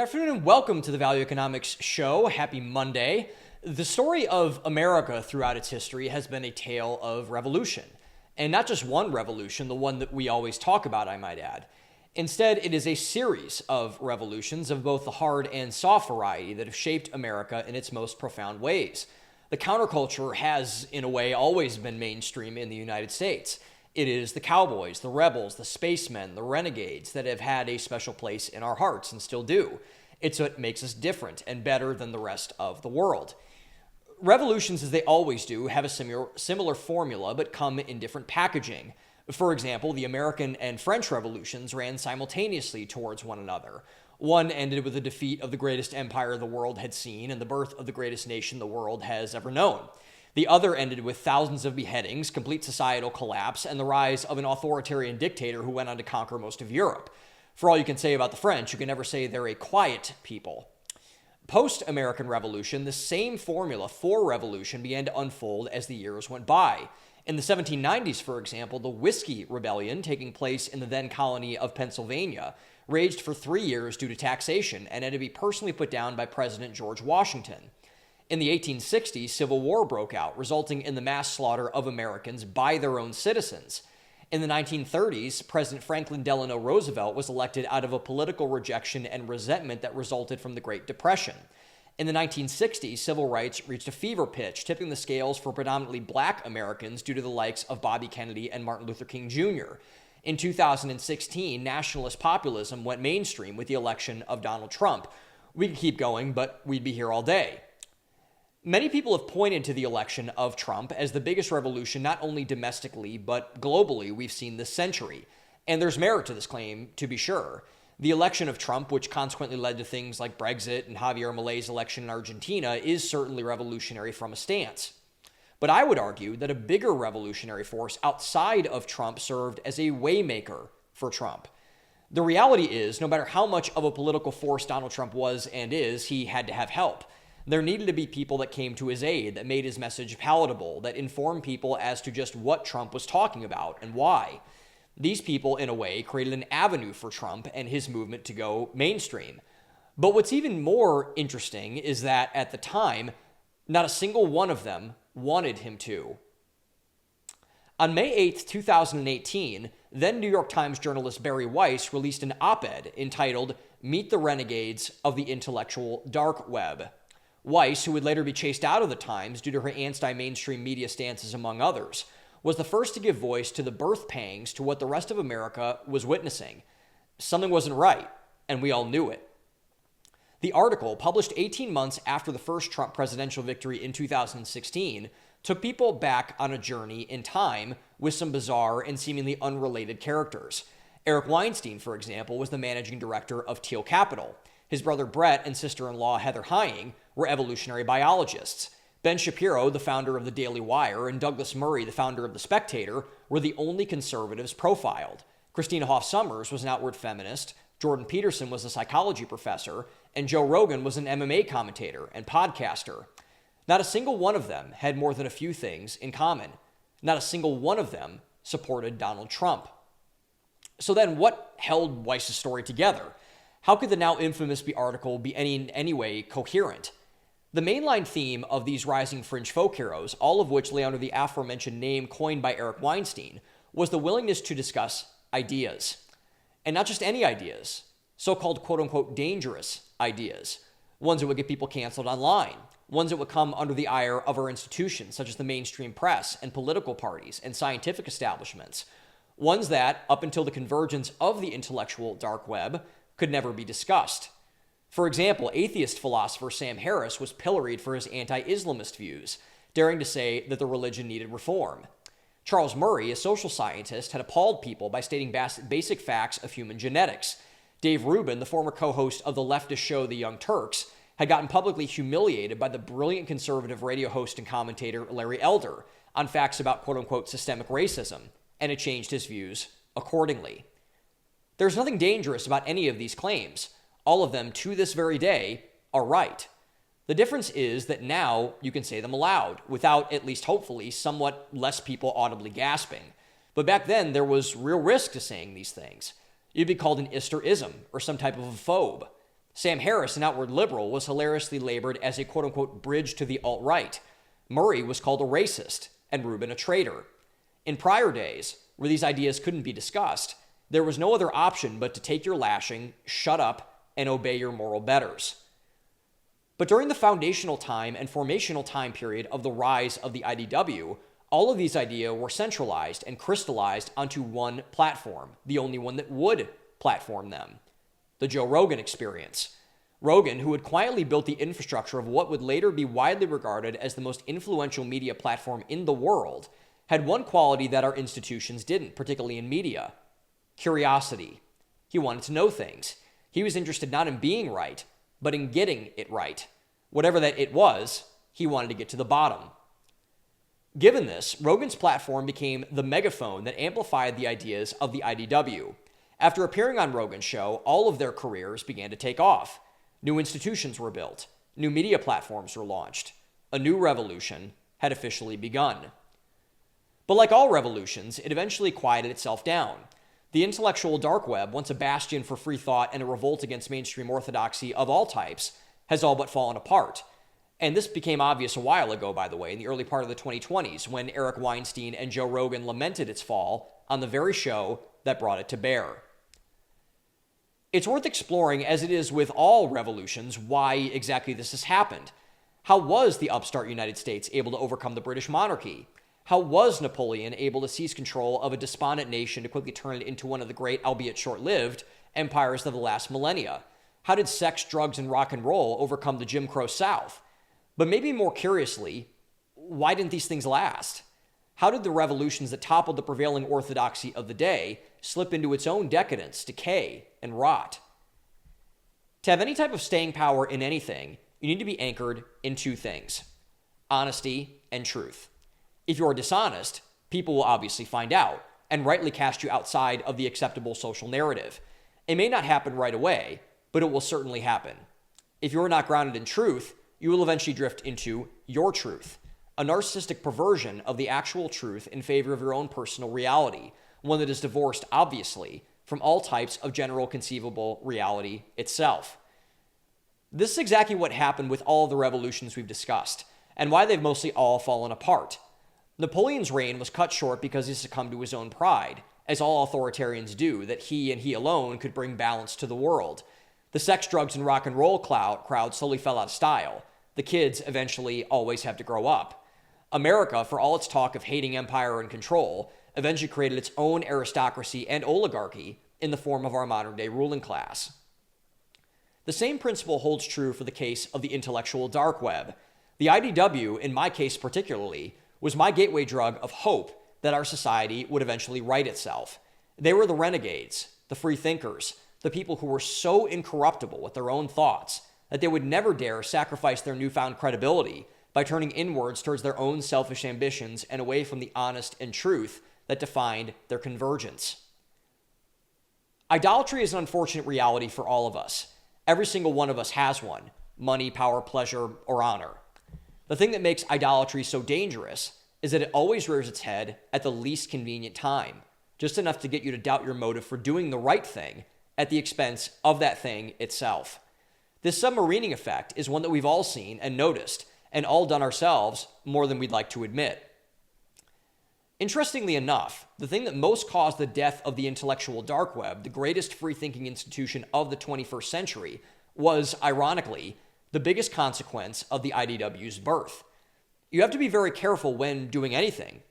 Good afternoon and welcome to the Value Economics Show. Happy Monday. The story of America throughout its history has been a tale of revolution. And not just one revolution, the one that we always talk about, I might add. Instead, it is a series of revolutions of both the hard and soft variety that have shaped America in its most profound ways. The counterculture has, in a way, always been mainstream in the United States. It is the cowboys, the rebels, the spacemen, the renegades that have had a special place in our hearts and still do. It's what makes us different and better than the rest of the world. Revolutions, as they always do, have a similar formula but come in different packaging. For example, the American and French revolutions ran simultaneously towards one another. One ended with the defeat of the greatest empire the world had seen and the birth of the greatest nation the world has ever known. The other ended with thousands of beheadings, complete societal collapse, and the rise of an authoritarian dictator who went on to conquer most of Europe. For all you can say about the French, you can never say they're a quiet people. Post-American Revolution, the same formula for revolution began to unfold as the years went by. In the 1790s, for example, the Whiskey Rebellion, taking place in the then colony of Pennsylvania, raged for 3 years due to taxation and had to be personally put down by President George Washington. In the 1860s, Civil War broke out, resulting in the mass slaughter of Americans by their own citizens. In the 1930s, President Franklin Delano Roosevelt was elected out of a political rejection and resentment that resulted from the Great Depression. In the 1960s, civil rights reached a fever pitch, tipping the scales for predominantly black Americans due to the likes of Bobby Kennedy and Martin Luther King Jr. In 2016, nationalist populism went mainstream with the election of Donald Trump. We could keep going, but we'd be here all day. Many people have pointed to the election of Trump as the biggest revolution not only domestically, but globally we've seen this century. And there's merit to this claim, to be sure. The election of Trump, which consequently led to things like Brexit and Javier Milei's election in Argentina, is certainly revolutionary from a stance. But I would argue that a bigger revolutionary force outside of Trump served as a waymaker for Trump. The reality is, no matter how much of a political force Donald Trump was and is, he had to have help. There needed to be people that came to his aid, that made his message palatable, that informed people as to just what Trump was talking about and why. These people, in a way, created an avenue for Trump and his movement to go mainstream. But what's even more interesting is that at the time, not a single one of them wanted him to. On May 8, 2018, then New York Times journalist Barry Weiss released an op-ed entitled "Meet the Renegades of the Intellectual Dark Web." Weiss, who would later be chased out of the Times due to her anti-mainstream media stances among others, was the first to give voice to the birth pangs to what the rest of America was witnessing. Something wasn't right, and we all knew it. The article, published 18 months after the first Trump presidential victory in 2016, took people back on a journey in time with some bizarre and seemingly unrelated characters. Eric Weinstein, for example, was the managing director of Thiel Capital. His brother Brett and sister-in-law Heather Heying were evolutionary biologists. Ben Shapiro, the founder of the Daily Wire, and Douglas Murray, the founder of The Spectator, were the only conservatives profiled. Christina Hoff Sommers was an outward feminist, Jordan Peterson was a psychology professor, and Joe Rogan was an MMA commentator and podcaster. Not a single one of them had more than a few things in common. Not a single one of them supported Donald Trump. So then what held Weiss's story together? How could the now infamous article be in any way coherent? The mainline theme of these rising fringe folk heroes, all of which lay under the aforementioned name coined by Eric Weinstein, was the willingness to discuss ideas. And not just any ideas, so-called quote-unquote dangerous ideas, ones that would get people canceled online, ones that would come under the ire of our institutions, such as the mainstream press and political parties and scientific establishments, ones that, up until the convergence of the intellectual dark web, could never be discussed. For example, atheist philosopher Sam Harris was pilloried for his anti-Islamist views, daring to say that the religion needed reform. Charles Murray, a social scientist, had appalled people by stating basic facts of human genetics. Dave Rubin, the former co-host of the leftist show The Young Turks, had gotten publicly humiliated by the brilliant conservative radio host and commentator Larry Elder on facts about quote-unquote systemic racism, and had changed his views accordingly. There's nothing dangerous about any of these claims. All of them, to this very day, are right. The difference is that now you can say them aloud, without, at least hopefully, somewhat less people audibly gasping. But back then, there was real risk to saying these things. You'd be called an Ister-ism, or some type of a phobe. Sam Harris, an outward liberal, was hilariously labored as a quote-unquote bridge to the alt-right. Murray was called a racist, and Rubin a traitor. In prior days, where these ideas couldn't be discussed, there was no other option but to take your lashing, shut up, and obey your moral betters. But during the foundational time and formational time period of the rise of the IDW, all of these ideas were centralized and crystallized onto one platform, the only one that would platform them: the Joe Rogan experience. Rogan, who had quietly built the infrastructure of what would later be widely regarded as the most influential media platform in the world, had one quality that our institutions didn't, particularly in media: curiosity. He wanted to know things. He was interested not in being right, but in getting it right. Whatever that it was, he wanted to get to the bottom. Given this, Rogan's platform became the megaphone that amplified the ideas of the IDW. After appearing on Rogan's show, all of their careers began to take off. New institutions were built. New media platforms were launched. A new revolution had officially begun. But like all revolutions, it eventually quieted itself down. The intellectual dark web, once a bastion for free thought and a revolt against mainstream orthodoxy of all types, has all but fallen apart. And this became obvious a while ago, by the way, in the early part of the 2020s, when Eric Weinstein and Joe Rogan lamented its fall on the very show that brought it to bear. It's worth exploring, as it is with all revolutions, why exactly this has happened. How was the upstart United States able to overcome the British monarchy? How was Napoleon able to seize control of a despondent nation to quickly turn it into one of the great, albeit short-lived, empires of the last millennia? How did sex, drugs, and rock and roll overcome the Jim Crow South? But maybe more curiously, why didn't these things last? How did the revolutions that toppled the prevailing orthodoxy of the day slip into its own decadence, decay, and rot? To have any type of staying power in anything, you need to be anchored in two things: honesty and truth. If you are dishonest, people will obviously find out and rightly cast you outside of the acceptable social narrative. It may not happen right away, but it will certainly happen. If you are not grounded in truth, you will eventually drift into your truth, a narcissistic perversion of the actual truth in favor of your own personal reality, one that is divorced, obviously, from all types of general conceivable reality itself. This is exactly what happened with all of the revolutions we've discussed, and why they've mostly all fallen apart. Napoleon's reign was cut short because he succumbed to his own pride, as all authoritarians do, that he and he alone could bring balance to the world. The sex, drugs, and rock and roll crowd slowly fell out of style. The kids eventually always have to grow up. America, for all its talk of hating empire and control, eventually created its own aristocracy and oligarchy in the form of our modern-day ruling class. The same principle holds true for the case of the intellectual dark web. The IDW, in my case particularly, was my gateway drug of hope that our society would eventually right itself. They were the renegades, the free thinkers, the people who were so incorruptible with their own thoughts that they would never dare sacrifice their newfound credibility by turning inwards towards their own selfish ambitions and away from the honest and truth that defined their convergence. Idolatry is an unfortunate reality for all of us. Every single one of us has one: money, power, pleasure, or honor. The thing that makes idolatry so dangerous is that it always rears its head at the least convenient time, just enough to get you to doubt your motive for doing the right thing at the expense of that thing itself. This submarining effect is one that we've all seen and noticed, and all done ourselves more than we'd like to admit. Interestingly enough, the thing that most caused the death of the intellectual dark web, the greatest free-thinking institution of the 21st century, was, ironically, the biggest consequence of the IDW's birth. You have to be very careful when doing anything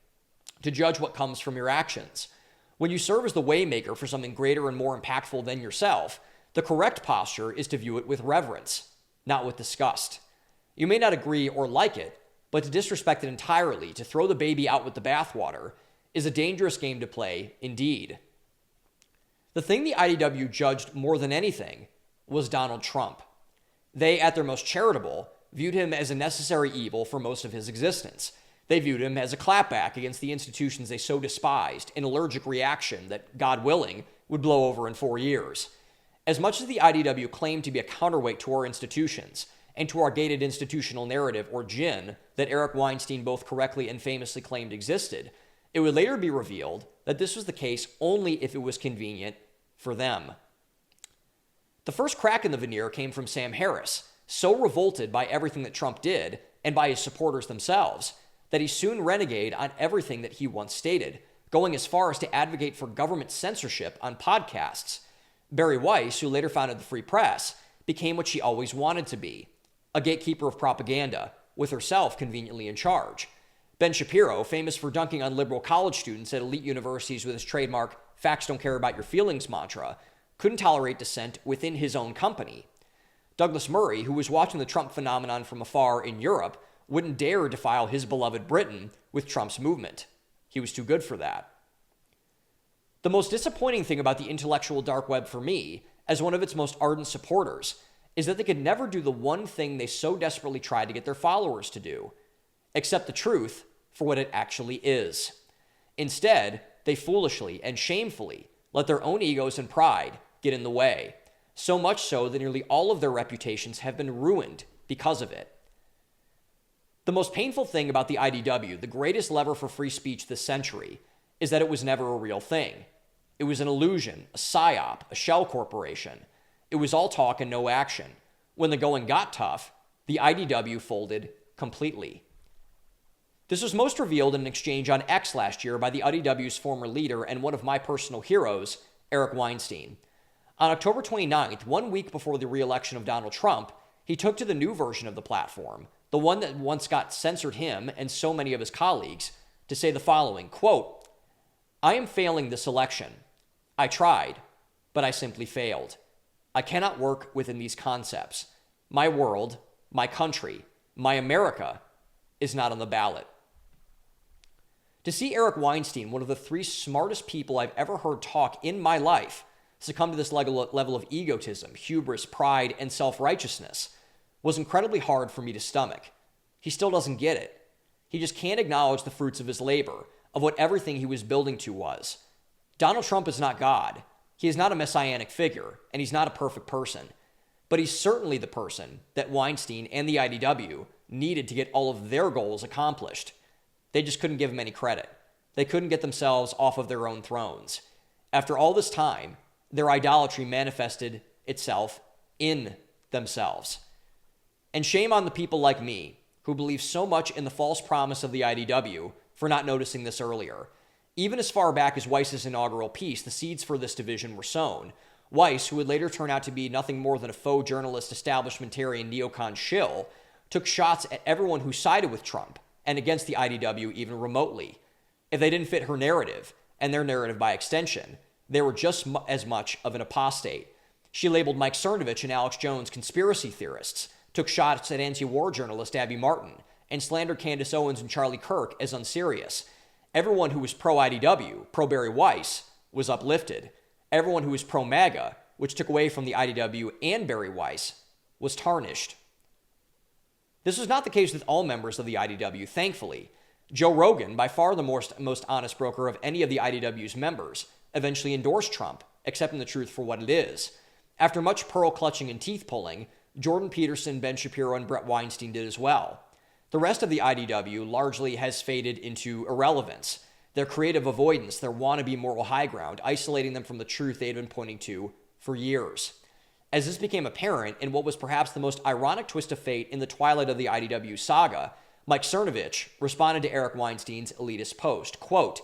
to judge what comes from your actions. When you serve as the waymaker for something greater and more impactful than yourself, the correct posture is to view it with reverence, not with disgust. You may not agree or like it, but to disrespect it entirely, to throw the baby out with the bathwater, is a dangerous game to play indeed. The thing the IDW judged more than anything was Donald Trump. They, at their most charitable, viewed him as a necessary evil for most of his existence. They viewed him as a clapback against the institutions they so despised, an allergic reaction that, God willing, would blow over in 4 years. As much as the IDW claimed to be a counterweight to our institutions and to our gated institutional narrative, or GIN, that Eric Weinstein both correctly and famously claimed existed, it would later be revealed that this was the case only if it was convenient for them. The first crack in the veneer came from Sam Harris, so revolted by everything that Trump did and by his supporters themselves that he soon renegade on everything that he once stated, going as far as to advocate for government censorship on podcasts. Bari Weiss, who later founded the Free Press, became what she always wanted to be, a gatekeeper of propaganda, with herself conveniently in charge. Ben Shapiro, famous for dunking on liberal college students at elite universities with his trademark "facts don't care about your feelings" mantra, couldn't tolerate dissent within his own company. Douglas Murray, who was watching the Trump phenomenon from afar in Europe, wouldn't dare defile his beloved Britain with Trump's movement. He was too good for that. The most disappointing thing about the intellectual dark web for me, as one of its most ardent supporters, is that they could never do the one thing they so desperately tried to get their followers to do: accept the truth for what it actually is. Instead, they foolishly and shamefully let their own egos and pride get in the way, so much so that nearly all of their reputations have been ruined because of it. The most painful thing about the IDW, the greatest lever for free speech this century, is that it was never a real thing. It was an illusion, a psyop, a shell corporation. It was all talk and no action. When the going got tough, the IDW folded completely. This was most revealed in an exchange on X last year by the IDW's former leader and one of my personal heroes, Eric Weinstein. On October 29th, 1 week before the re-election of Donald Trump, he took to the new version of the platform, the one that once got censored him and so many of his colleagues, to say the following, quote, "I am failing this election. I tried, but I simply failed. I cannot work within these concepts. My world, my country, my America is not on the ballot." To see Eric Weinstein, one of the three smartest people I've ever heard talk in my life, succumb to this level of egotism, hubris, pride, and self-righteousness was incredibly hard for me to stomach. He still doesn't get it. He just can't acknowledge the fruits of his labor, of what everything he was building to was. Donald Trump is not God. He is not a messianic figure, and he's not a perfect person. But he's certainly the person that Weinstein and the IDW needed to get all of their goals accomplished. They just couldn't give him any credit. They couldn't get themselves off of their own thrones. After all this time, their idolatry manifested itself in themselves. And shame on the people like me, who believe so much in the false promise of the IDW, for not noticing this earlier. Even as far back as Weiss's inaugural piece, the seeds for this division were sown. Weiss, who would later turn out to be nothing more than a faux journalist establishmentarian neocon shill, took shots at everyone who sided with Trump and against the IDW even remotely. If they didn't fit her narrative, and their narrative by extension, they were just as much of an apostate. She labeled Mike Cernovich and Alex Jones conspiracy theorists, took shots at anti-war journalist Abby Martin, and slandered Candace Owens and Charlie Kirk as unserious. Everyone who was pro-IDW, pro-Bari Weiss, was uplifted. Everyone who was pro-MAGA, which took away from the IDW and Bari Weiss, was tarnished. This was not the case with all members of the IDW, thankfully. Joe Rogan, by far the most honest broker of any of the IDW's members, eventually endorsed Trump, accepting the truth for what it is. After much pearl clutching and teeth pulling, Jordan Peterson, Ben Shapiro, and Brett Weinstein did as well. The rest of the IDW largely has faded into irrelevance, their creative avoidance, their wannabe moral high ground, isolating them from the truth they had been pointing to for years. As this became apparent in what was perhaps the most ironic twist of fate in the twilight of the IDW saga, Mike Cernovich responded to Eric Weinstein's elitist post, quote,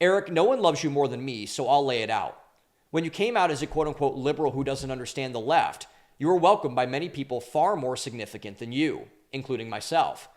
"Eric, no one loves you more than me, so I'll lay it out. When you came out as a quote-unquote liberal who doesn't understand the left, you were welcomed by many people far more significant than you, including myself.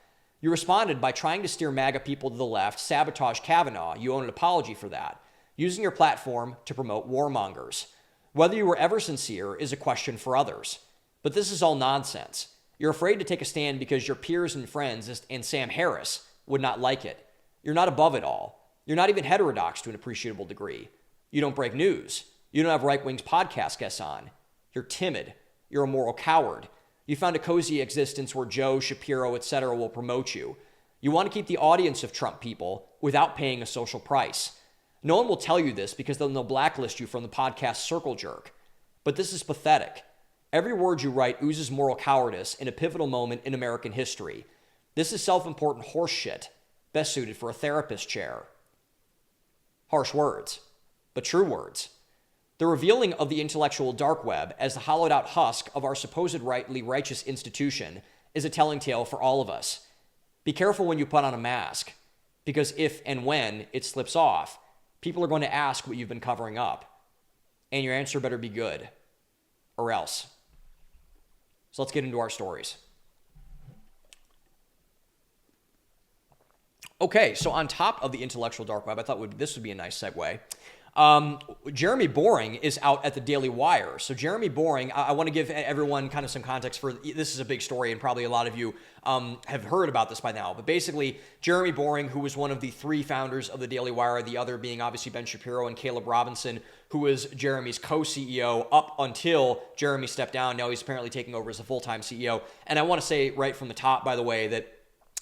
You responded by trying to steer MAGA people to the left, sabotage Kavanaugh. You own an apology for that, using your platform to promote warmongers. Whether you were ever sincere is a question for others. But this is all nonsense. You're afraid to take a stand because your peers and friends and Sam Harris would not like it. You're not above it all. You're not even heterodox to an appreciable degree. You don't break news. You don't have right-wing podcast guests on. You're timid. You're a moral coward. You found a cozy existence where Joe, Shapiro, etc. will promote you. You want to keep the audience of Trump people without paying a social price. No one will tell you this because then they'll blacklist you from the podcast Circle Jerk. But this is pathetic. Every word you write oozes moral cowardice in a pivotal moment in American history. This is self-important horse shit, best suited for a therapist chair." Harsh words, but true words. The revealing of the intellectual dark web as the hollowed out husk of our supposed righteous institution is a telling tale for all of us. Be careful when you put on a mask, because if and when it slips off, people are going to ask what you've been covering up. And your answer better be good, or else. So let's get into our stories. Okay, so on top of the intellectual dark web, I thought this would be a nice segue. Jeremy Boring is out at the Daily Wire. So Jeremy Boring, I want to give everyone kind of some context for this is a big story, and probably a lot of you have heard about this by now. But basically, Jeremy Boring, who was one of the three founders of the Daily Wire, the other being obviously Ben Shapiro and Caleb Robinson, who was Jeremy's co-CEO up until Jeremy stepped down. Now he's apparently taking over as a full-time CEO. And I want to say right from the top, by the way, that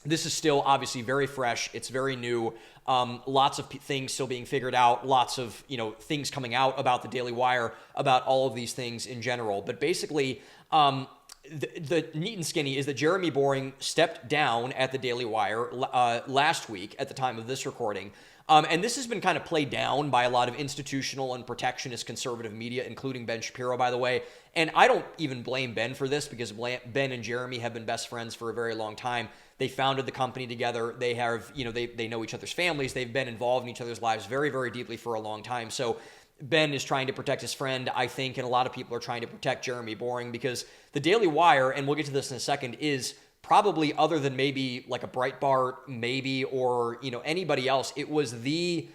this is still obviously very fresh. It's very new. Lots of things still being figured out. Lots of things coming out about the Daily Wire, about all of these things in general. But basically, the neat and skinny is that Jeremy Boring stepped down at the Daily Wire last week at the time of this recording. And this has been kind of played down by a lot of institutional and protectionist conservative media, including Ben Shapiro, by the way. And I don't even blame Ben for this, because Ben and Jeremy have been best friends for a very long time. They founded the company together. They have, they know each other's families. They've been involved in each other's lives very, very deeply for a long time. So Ben is trying to protect his friend, I think, and a lot of people are trying to protect Jeremy Boring, because the Daily Wire, and we'll get to this in a second, is probably, other than maybe like a Breitbart, maybe, or anybody else, it was the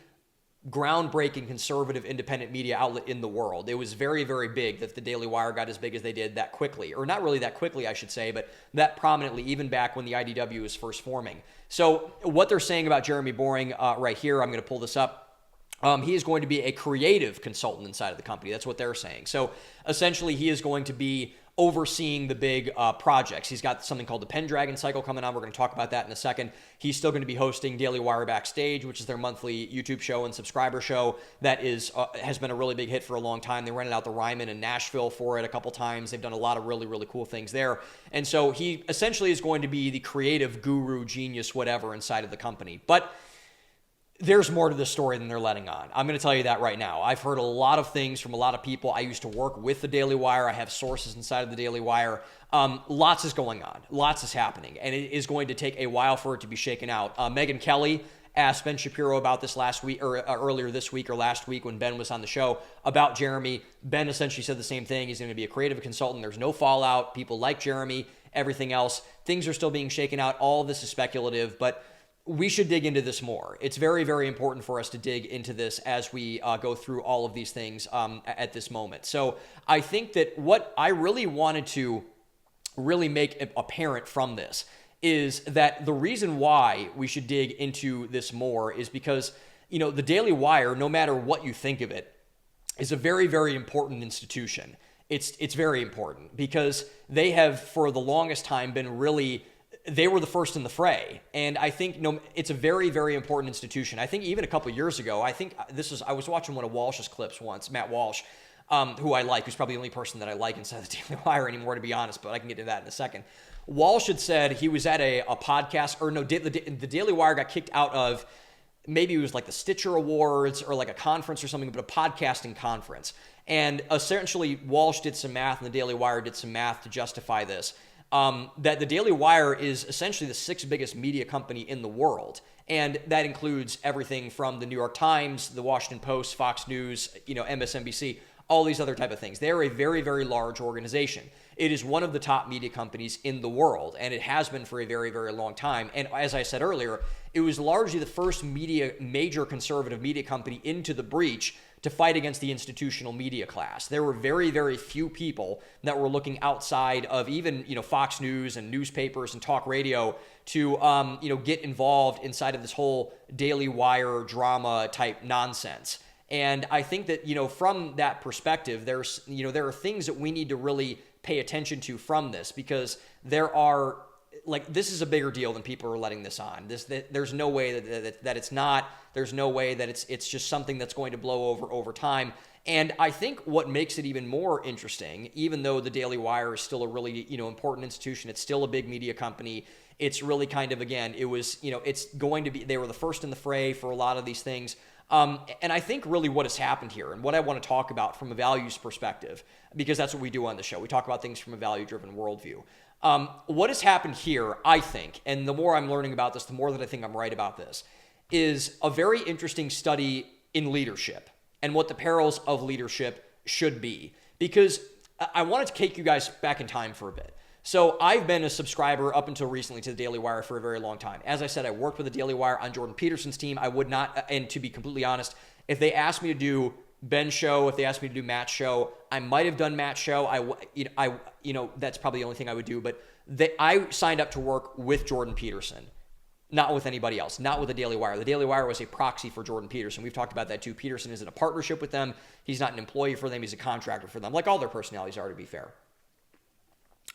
groundbreaking conservative independent media outlet in the world. It was very, very big that the Daily Wire got as big as they did that quickly, or not really that quickly, I should say, but that prominently, even back when the IDW was first forming. So what they're saying about Jeremy Boring right here, I'm going to pull this up. He is going to be a creative consultant inside of the company. That's what they're saying. So essentially, he is going to be overseeing the big projects. He's got something called the Pendragon Cycle coming on. We're going to talk about that in a second. He's still going to be hosting Daily Wire Backstage, which is their monthly YouTube show and subscriber show that has been a really big hit for a long time. They rented out the Ryman in Nashville for it a couple times. They've done a lot of really, really cool things there. And so he essentially is going to be the creative guru, genius, whatever inside of the company. But there's more to this story than they're letting on. I'm going to tell you that right now. I've heard a lot of things from a lot of people. I used to work with the Daily Wire. I have sources inside of the Daily Wire. Lots is going on. Lots is happening. And it is going to take a while for it to be shaken out. Megyn Kelly asked Ben Shapiro about this last week, or earlier this week, or last week when Ben was on the show, about Jeremy. Ben essentially said the same thing. He's going to be a creative consultant. There's no fallout. People like Jeremy. Everything else. Things are still being shaken out. All of this is speculative, but we should dig into this more. It's very, very important for us to dig into this as we go through all of these things at this moment. So I think that what I really wanted to really make apparent from this is that the reason why we should dig into this more is because, the Daily Wire, no matter what you think of it, is a very, very important institution. It's very important because they have, for the longest time, they were the first in the fray. And I think it's a very, very important institution. I think even a couple of years ago, I was watching one of Walsh's clips once, Matt Walsh, who I like, who's probably the only person that I like inside the Daily Wire anymore, to be honest, but I can get to that in a second. Walsh had said he was at a podcast, or no, the Daily Wire got kicked out of, maybe it was like the Stitcher Awards or like a conference or something, but a podcasting conference. And essentially, Walsh did some math and the Daily Wire did some math to justify this. That the Daily Wire is essentially the sixth biggest media company in the world. And that includes everything from the New York Times, the Washington Post, Fox News, MSNBC, all these other type of things. They're a very, very large organization. It is one of the top media companies in the world, and it has been for a very, very long time. And as I said earlier, it was largely the first major conservative media company into the breach to fight against the institutional media class. There were very, very few people that were looking outside of even, Fox News and newspapers and talk radio to, get involved inside of this whole Daily Wire drama type nonsense. And I think that, from that perspective, there are things that we need to really pay attention to from this, because this is a bigger deal than people are letting this on. There's no way that it's not. There's no way that it's just something that's going to blow over time. And I think what makes it even more interesting, even though the Daily Wire is still a really, important institution, it's still a big media company. It's really kind of, again, it was, it's going to be, they were the first in the fray for a lot of these things. And I think really what has happened here and what I want to talk about from a values perspective, because that's what we do on the show. We talk about things from a value-driven worldview. What has happened here, I think, and the more I'm learning about this, the more that I think I'm right about this, is a very interesting study in leadership and what the perils of leadership should be. Because I wanted to take you guys back in time for a bit. So I've been a subscriber up until recently to the Daily Wire for a very long time. As I said, I worked with the Daily Wire on Jordan Peterson's team. I would not, and to be completely honest, if they asked me to do Ben's show, if they asked me to do Matt's show, I might have done Matt's show. That's probably the only thing I would do. But I signed up to work with Jordan Peterson, not with anybody else, not with the Daily Wire. The Daily Wire was a proxy for Jordan Peterson. We've talked about that too. Peterson is in a partnership with them. He's not an employee for them. He's a contractor for them, like all their personalities are, to be fair.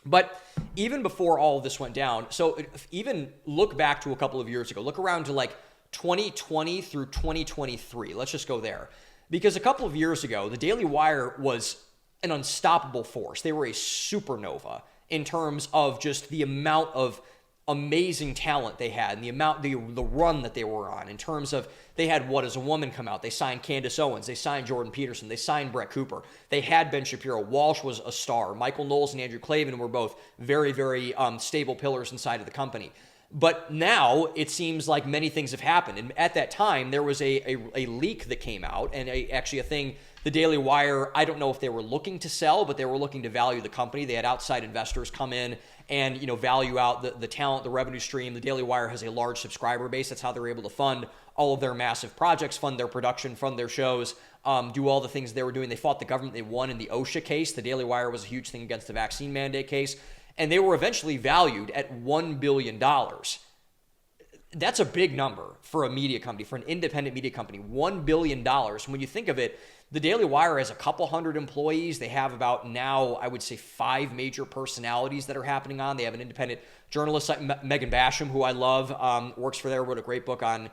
But even before all of this went down, so even look back to a couple of years ago, look around to like 2020 through 2023. Let's just go there. Because a couple of years ago, the Daily Wire was an unstoppable force. They were a supernova in terms of just the amount of amazing talent they had and the run that they were on in terms of they had What Is a Woman come out. They signed Candace Owens. They signed Jordan Peterson. They signed Brett Cooper. They had Ben Shapiro. Walsh was a star. Michael Knowles and Andrew Klavan were both very, very stable pillars inside of the company. But now it seems like many things have happened. And at that time, there was a leak that came out and actually a thing. The Daily Wire, I don't know if they were looking to sell, but they were looking to value the company. They had outside investors come in and value out the talent, the revenue stream. The Daily Wire has a large subscriber base. That's how they're able to fund all of their massive projects, fund their production, fund their shows, do all the things they were doing. They fought the government. They won in the OSHA case. The Daily Wire was a huge thing against the vaccine mandate case. And they were eventually valued at $1 billion. That's a big number for a media company, for an independent media company, $1 billion. When you think of it, the Daily Wire has a couple hundred employees. They have about now, I would say, 5 major personalities that are happening on. They have an independent journalist, Megan Basham, who I love, works for there, wrote a great book on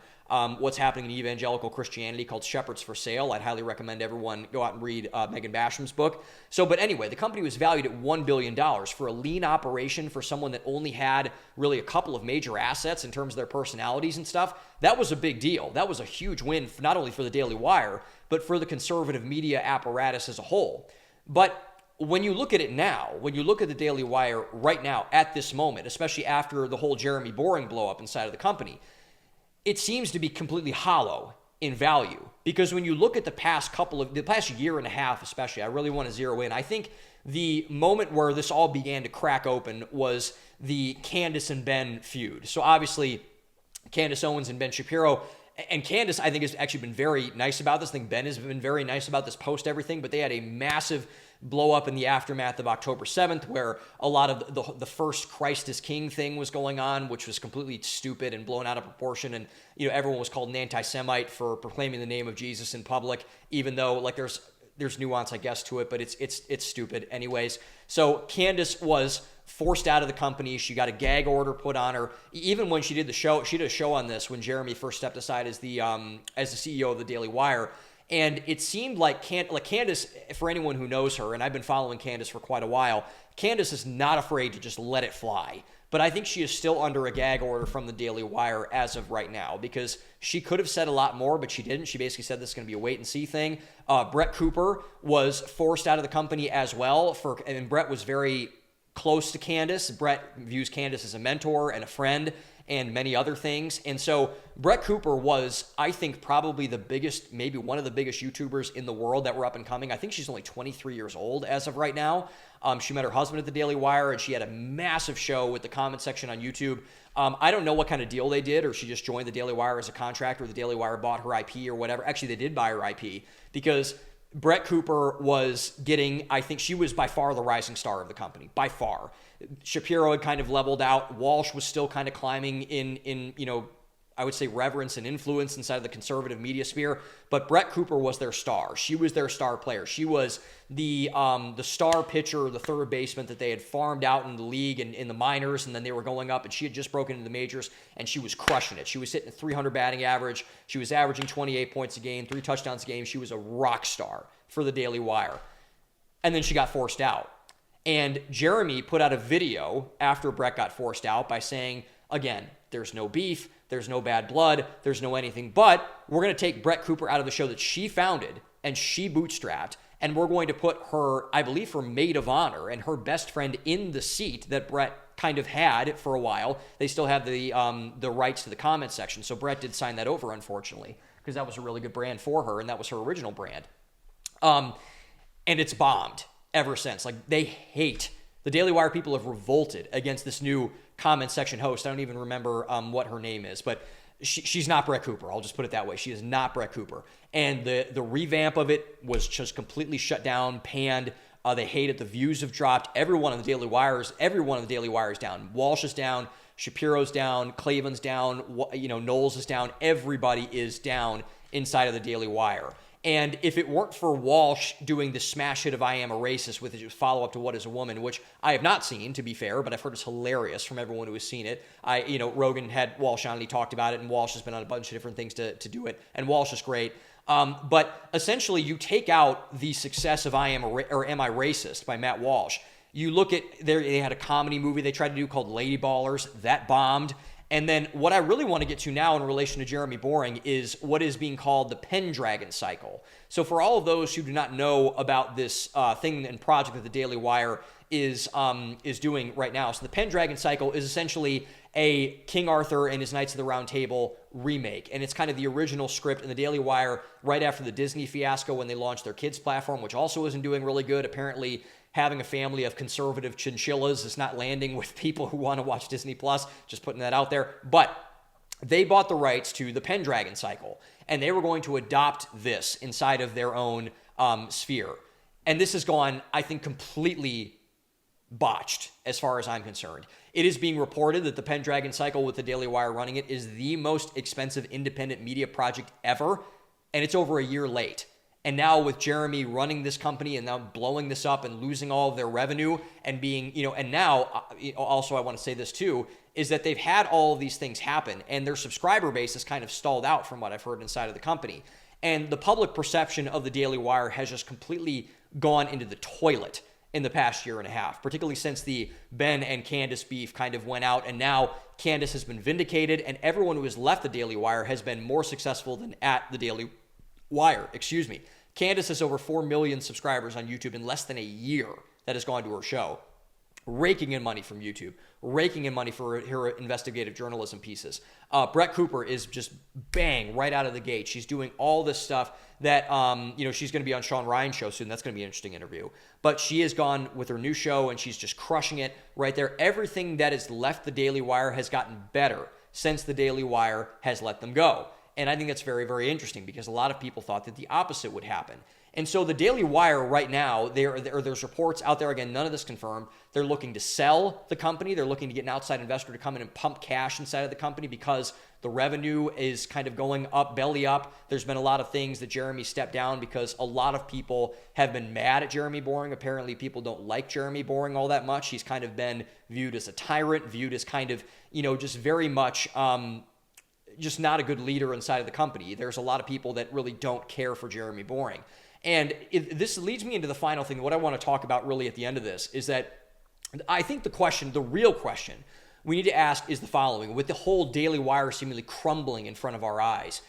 what's happening in evangelical Christianity called Shepherds for Sale. I'd highly recommend everyone go out and read Megan Basham's book. But anyway, the company was valued at $1 billion for a lean operation for someone that only had really a couple of major assets in terms of their personalities and stuff. That was a big deal. That was a huge win, not only for the Daily Wire, but for the conservative media apparatus as a whole. But when you look at it now, when you look at the Daily Wire right now at this moment, especially after the whole Jeremy Boring blow up inside of the company, it seems to be completely hollow in value. Because when you look at the past year and a half especially, I really want to zero in. I think the moment where this all began to crack open was the Candace and Ben feud. So obviously, Candace Owens and Ben Shapiro. And Candace, I think, has actually been very nice about this. I think Ben has been very nice about this post everything, but they had a massive blow up in the aftermath of October 7th, where a lot of the first Christ is King thing was going on, which was completely stupid and blown out of proportion. And, everyone was called an anti-Semite for proclaiming the name of Jesus in public, even though, like, there's nuance, I guess, to it, but it's stupid anyways. So Candace was forced out of the company. She got a gag order put on her. Even when she did a show on this when Jeremy first stepped aside as the CEO of the Daily Wire. And it seemed like Candace, for anyone who knows her, and I've been following Candace for quite a while, Candace is not afraid to just let it fly. But I think she is still under a gag order from the Daily Wire as of right now, because she could have said a lot more, but she didn't. She basically said this is going to be a wait and see thing. Brett Cooper was forced out of the company as well, and Brett was very close to Candace. Brett views Candace as a mentor and a friend and many other things. And so Brett Cooper was, I think, probably the biggest, maybe one of the biggest YouTubers in the world that were up and coming. I think she's only 23 years old as of right now. She met her husband at the Daily Wire, and she had a massive show with the comment section on YouTube. I don't know what kind of deal they did, or she just joined the Daily Wire as a contractor. The Daily Wire bought her IP or whatever. Actually, they did buy her IP because Brett Cooper was getting, I think she was by far the rising star of the company, by far. Shapiro had kind of leveled out. Walsh was still kind of climbing in I would say reverence and influence inside of the conservative media sphere, but Brett Cooper was their star. She was their star player. She was the star pitcher, the third baseman that they had farmed out in the league and in the minors, and then they were going up, and she had just broken into the majors, and she was crushing it. She was hitting a 300 batting average. She was averaging 28 points a game, 3 touchdowns a game. She was a rock star for the Daily Wire. And then she got forced out. And Jeremy put out a video after Brett got forced out by saying, again, there's no beef. There's no bad blood. There's no anything. But we're going to take Brett Cooper out of the show that she founded and she bootstrapped, and we're going to put her, I believe, her maid of honor and her best friend in the seat that Brett kind of had for a while. They still have the rights to the comment section, so Brett did sign that over, unfortunately, because that was a really good brand for her, and that was her original brand. And it's bombed ever since. Like, they hate, the Daily Wire people have revolted against this new comment section host. I don't even remember what her name is, but she's not Brett Cooper. I'll just put it that way. She is not Brett Cooper. And the revamp of it was just completely shut down, panned. They hate it. The views have dropped. Every one of the Daily Wires is down. Walsh is down. Shapiro's down. Klavan's down. Knowles is down. Everybody is down inside of the Daily Wire. And if it weren't for Walsh doing the smash hit of I Am a Racist with a follow-up to What is a Woman, which I have not seen, to be fair, but I've heard it's hilarious from everyone who has seen it. Rogan had Walsh on and he talked about it, and Walsh has been on a bunch of different things to do it, and Walsh is great. But essentially, you take out the success of Am I Racist by Matt Walsh. You look at, they had a comedy movie they tried to do called Lady Ballers. That bombed. And then what I really want to get to now in relation to Jeremy Boring is what is being called the Pendragon cycle. So for all of those who do not know about this thing and project that the Daily Wire is doing right now, so the Pendragon cycle is essentially a King Arthur and his Knights of the Round Table remake. And it's kind of the original script in the Daily Wire right after the Disney fiasco when they launched their kids platform, which also isn't doing really good. Apparently, having a family of conservative chinchillas is not landing with people who want to watch Disney Plus, just putting that out there. But they bought the rights to the Pendragon cycle, and they were going to adopt this inside of their own sphere. And this has gone, I think, completely botched as far as I'm concerned. It is being reported that the Pendragon cycle, with the Daily Wire running it, is the most expensive independent media project ever, and it's over a year late. And now with Jeremy running this company and now blowing this up and losing all of their revenue and being, and now also I want to say this too, is that they've had all of these things happen and their subscriber base is kind of stalled out from what I've heard inside of the company. And the public perception of the Daily Wire has just completely gone into the toilet in the past year and a half, particularly since the Ben and Candace beef kind of went out, and now Candace has been vindicated and everyone who has left the Daily Wire has been more successful than at the Daily Wire. Candace has over 4 million subscribers on YouTube in less than a year that has gone to her show, raking in money from YouTube, raking in money for her investigative journalism pieces. Brett Cooper is just bang right out of the gate. She's doing all this stuff that, she's going to be on Sean Ryan's show soon. That's going to be an interesting interview. But she has gone with her new show and she's just crushing it right there. Everything that has left the Daily Wire has gotten better since the Daily Wire has let them go. And I think that's very, very interesting because a lot of people thought that the opposite would happen. And so the Daily Wire right now, there's reports out there, again, none of this confirmed. They're looking to sell the company. They're looking to get an outside investor to come in and pump cash inside of the company because the revenue is kind of going up, belly up. There's been a lot of things that Jeremy stepped down because a lot of people have been mad at Jeremy Boring. Apparently people don't like Jeremy Boring all that much. He's kind of been viewed as a tyrant, viewed as kind of, just very much... just not a good leader inside of the company. There's a lot of people that really don't care for Jeremy Boring. And this leads me into the final thing. What I want to talk about really at the end of this is that I think the real question we need to ask is the following. With the whole Daily Wire seemingly crumbling in front of our eyes,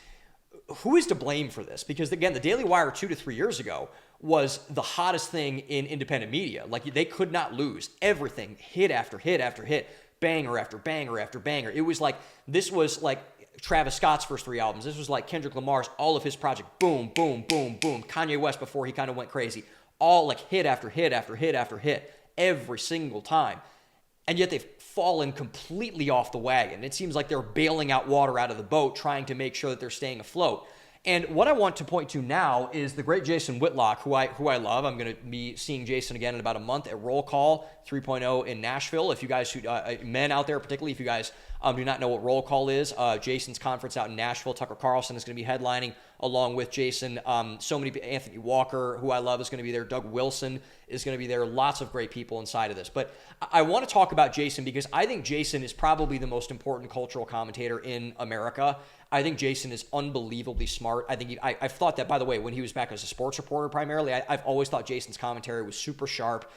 who is to blame for this? Because again, the Daily Wire 2 to 3 years ago was the hottest thing in independent media. Like, they could not lose. Everything, hit after hit after hit, banger after banger after banger. This was like Travis Scott's first 3 albums. This was like Kendrick Lamar's, all of his projects, boom, boom, boom, boom. Kanye West before he kind of went crazy. All like hit after hit after hit after hit every single time. And yet they've fallen completely off the wagon. It seems like they're bailing out water out of the boat, trying to make sure that they're staying afloat. And what I want to point to now is the great Jason Whitlock, who I love. I'm going to be seeing Jason again in about a month at Roll Call 3.0 in Nashville. If you guys, men out there particularly, if you guys do not know what Roll Call is, Jason's conference out in Nashville, Tucker Carlson is going to be headlining along with Jason. Anthony Walker, who I love, is going to be there. Doug Wilson is going to be there. Lots of great people inside of this. But I want to talk about Jason because I think Jason is probably the most important cultural commentator in America. I think Jason is unbelievably smart. I've thought that, by the way, when he was back as a sports reporter primarily, I've always thought Jason's commentary was super sharp.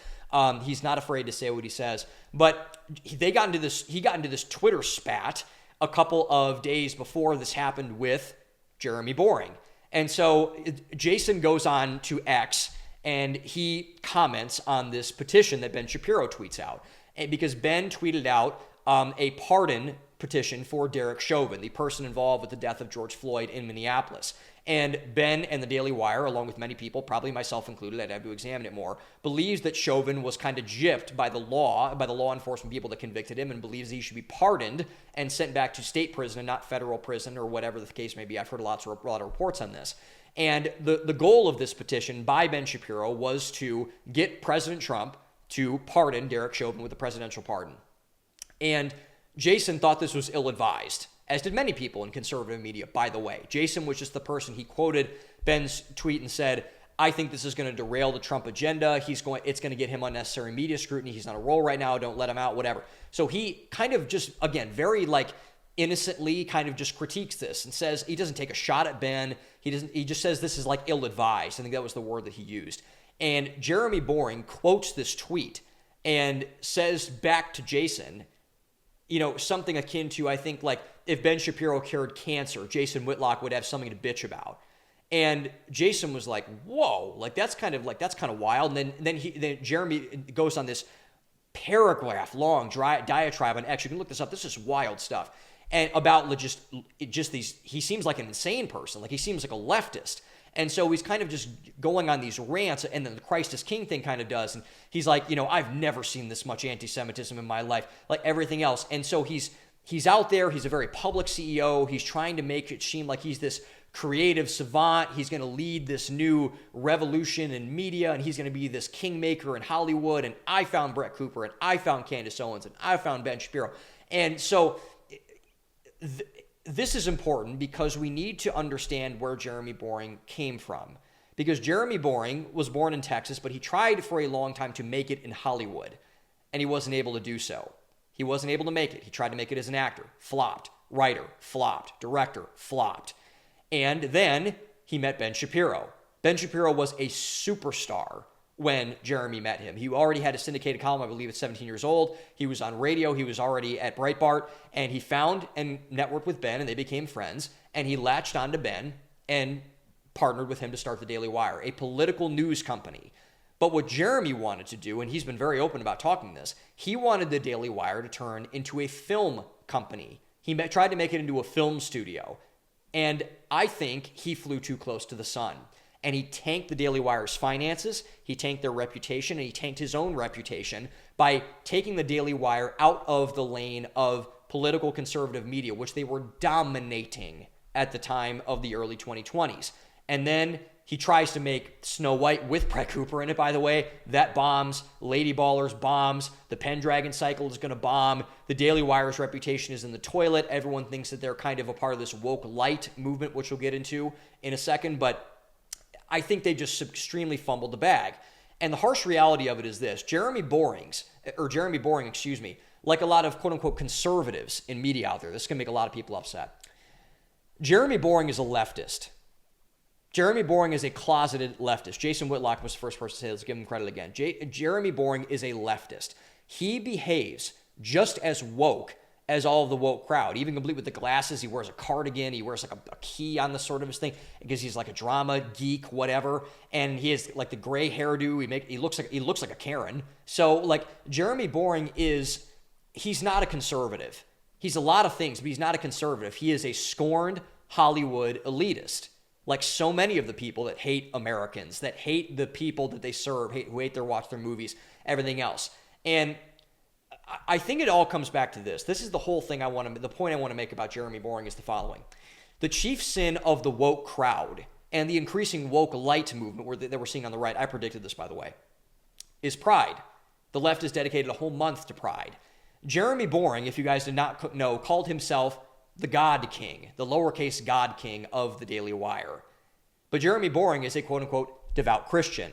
He's not afraid to say what he says. But he got into this Twitter spat a couple of days before this happened with Jeremy Boring. And so Jason goes on to X and he comments on this petition that Ben Shapiro tweets out. And because Ben tweeted out a pardon petition for Derek Chauvin, the person involved with the death of George Floyd in Minneapolis. And Ben and the Daily Wire, along with many people, probably myself included, I'd have to examine it more, believes that Chauvin was kind of gypped by the law enforcement people that convicted him, and believes he should be pardoned and sent back to state prison and not federal prison or whatever the case may be. I've heard a lot of reports on this. And the goal of this petition by Ben Shapiro was to get President Trump to pardon Derek Chauvin with a presidential pardon. And Jason thought this was ill-advised, as did many people in conservative media, by the way. Jason was just the person, he quoted Ben's tweet and said, I think this is going to derail the Trump agenda. It's going to get him unnecessary media scrutiny. He's on a roll right now. Don't let him out, whatever. So he kind of just, again, very innocently kind of just critiques this and says he doesn't take a shot at Ben. He just says this is ill-advised. I think that was the word that he used. And Jeremy Boring quotes this tweet and says back to Jason, something akin to, I think, if Ben Shapiro cured cancer, Jason Whitlock would have something to bitch about. And Jason was like, whoa, that's kind of wild. And then Jeremy goes on this paragraph long diatribe on X. You can look this up. This is wild stuff. And about just these, he seems like an insane person. He seems like a leftist. And so he's kind of just going on these rants, and then the Christ is King thing kind of does. And he's like, I've never seen this much anti-Semitism in my life, like everything else. And so he's out there. He's a very public CEO. He's trying to make it seem like he's this creative savant. He's going to lead this new revolution in media, and he's going to be this kingmaker in Hollywood. And I found Brett Cooper, and I found Candace Owens, and I found Ben Shapiro. And so this is important because we need to understand where Jeremy Boring came from. Because Jeremy Boring was born in Texas, but he tried for a long time to make it in Hollywood, and he wasn't able to do so. He wasn't able to make it. He tried to make it as an actor, flopped. Writer, flopped. Director, flopped. And then he met Ben Shapiro. Ben Shapiro was a superstar when Jeremy met him. He already had a syndicated column, I believe, at 17 years old. He was on radio. He was already at Breitbart. And he found and networked with Ben, and they became friends. And he latched onto Ben and partnered with him to start the Daily Wire, a political news company. But what Jeremy wanted to do, and he's been very open about talking this, he wanted the Daily Wire to turn into a film company. He tried to make it into a film studio. And I think he flew too close to the sun. And he tanked the Daily Wire's finances, he tanked their reputation, and he tanked his own reputation by taking the Daily Wire out of the lane of political conservative media, which they were dominating at the time of the early 2020s. And then he tries to make Snow White with Brett Cooper in it, by the way. That bombs. Lady Ballers bombs. The Pendragon cycle is going to bomb. The Daily Wire's reputation is in the toilet. Everyone thinks that they're kind of a part of this woke light movement, which we'll get into in a second. But I think they just extremely fumbled the bag. And the harsh reality of it is this. Jeremy Boring, like a lot of quote-unquote conservatives in media out there, this is going to make a lot of people upset. Jeremy Boring is a leftist. Jeremy Boring is a closeted leftist. Jason Whitlock was the first person to say, let's give him credit again. Jeremy Boring is a leftist. He behaves just as woke as all of the woke crowd, even complete with the glasses. He wears a cardigan. He wears a key on the sort of his thing because he's like a drama geek, whatever. And he has the gray hairdo. He looks like a Karen. So Jeremy Boring he's not a conservative. He's a lot of things, but he's not a conservative. He is a scorned Hollywood elitist. Like so many of the people that hate Americans, that hate the people that they serve, who hate watch their movies, everything else. And I think it all comes back to this. This is the whole thing the point I want to make about Jeremy Boring is the following. The chief sin of the woke crowd and the increasing woke light movement that we're seeing on the right, I predicted this, by the way, is pride. The left has dedicated a whole month to pride. Jeremy Boring, if you guys did not know, called himself the God King, the lowercase God King of the Daily Wire. But Jeremy Boring is a quote-unquote devout Christian.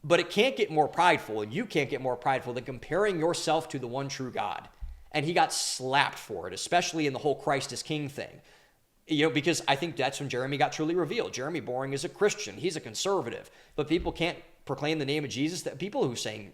But it can't get more prideful, and you can't get more prideful than comparing yourself to the one true God. And he got slapped for it, especially in the whole Christ is King thing. Because I think that's when Jeremy got truly revealed. Jeremy Boring is a Christian. He's a conservative. But people can't proclaim the name of Jesus. That people who saying,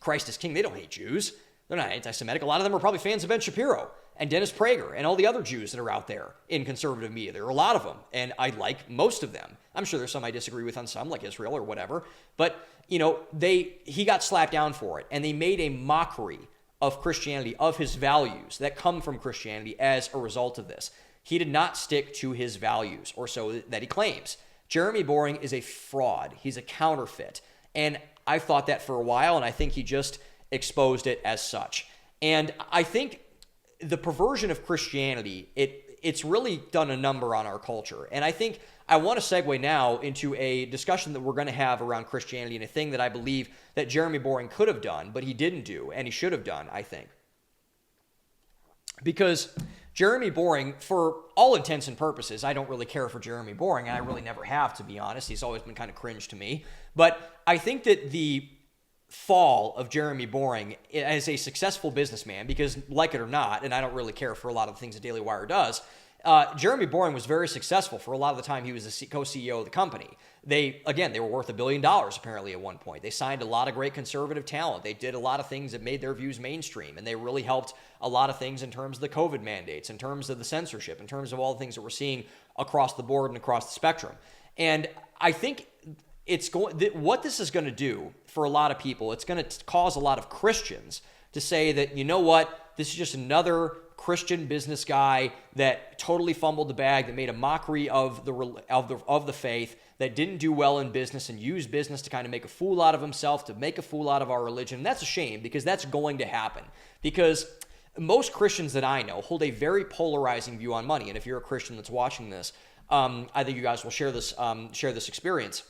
Christ is King, they don't hate Jews. They're not anti-Semitic. A lot of them are probably fans of Ben Shapiro and Dennis Prager and all the other Jews that are out there in conservative media. There are a lot of them, and I like most of them. I'm sure there's some I disagree with on some, like Israel or whatever. But, he got slapped down for it, and they made a mockery of Christianity, of his values that come from Christianity as a result of this. He did not stick to his values, or so that he claims. Jeremy Boring is a fraud. He's a counterfeit. And I've thought that for a while, and I think he just exposed it as such. And I think the perversion of Christianity, it's really done a number on our culture. And I think I want to segue now into a discussion that we're going to have around Christianity, and a thing that I believe that Jeremy Boring could have done, but he didn't do, and he should have done, I think. Because Jeremy Boring, for all intents and purposes, I don't really care for Jeremy Boring, and I really never have, to be honest. He's always been kind of cringe to me. But I think that the fall of Jeremy Boring as a successful businessman, because like it or not, and I don't really care for a lot of the things that Daily Wire does, Jeremy Boring was very successful for a lot of the time he was the co-CEO of the company. They were worth $1 billion apparently at one point. They signed a lot of great conservative talent. They did a lot of things that made their views mainstream, and they really helped a lot of things in terms of the COVID mandates, in terms of the censorship, in terms of all the things that we're seeing across the board and across the spectrum. And I think what this is going to do for a lot of people, it's going to cause a lot of Christians to say that, you know what, this is just another Christian business guy that totally fumbled the bag, that made a mockery of the faith, that didn't do well in business and used business to kind of make a fool out of himself, to make a fool out of our religion. And that's a shame, because that's going to happen. Because most Christians that I know hold a very polarizing view on money. And if you're a Christian that's watching this, I think you guys will share this experience.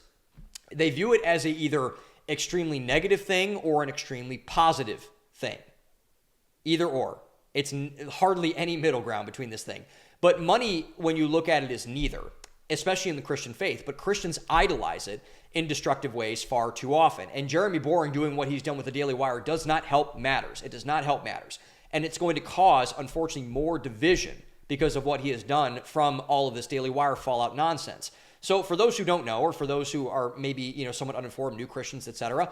They view it as a either extremely negative thing or an extremely positive thing. Either or. It's hardly any middle ground between this thing. But money, when you look at it, is neither, especially in the Christian faith. But Christians idolize it in destructive ways far too often. And Jeremy Boring doing what he's done with the Daily Wire does not help matters. It does not help matters. And it's going to cause, unfortunately, more division because of what he has done from all of this Daily Wire fallout nonsense. So for those who don't know, or for those who are maybe somewhat uninformed, new Christians, etc.,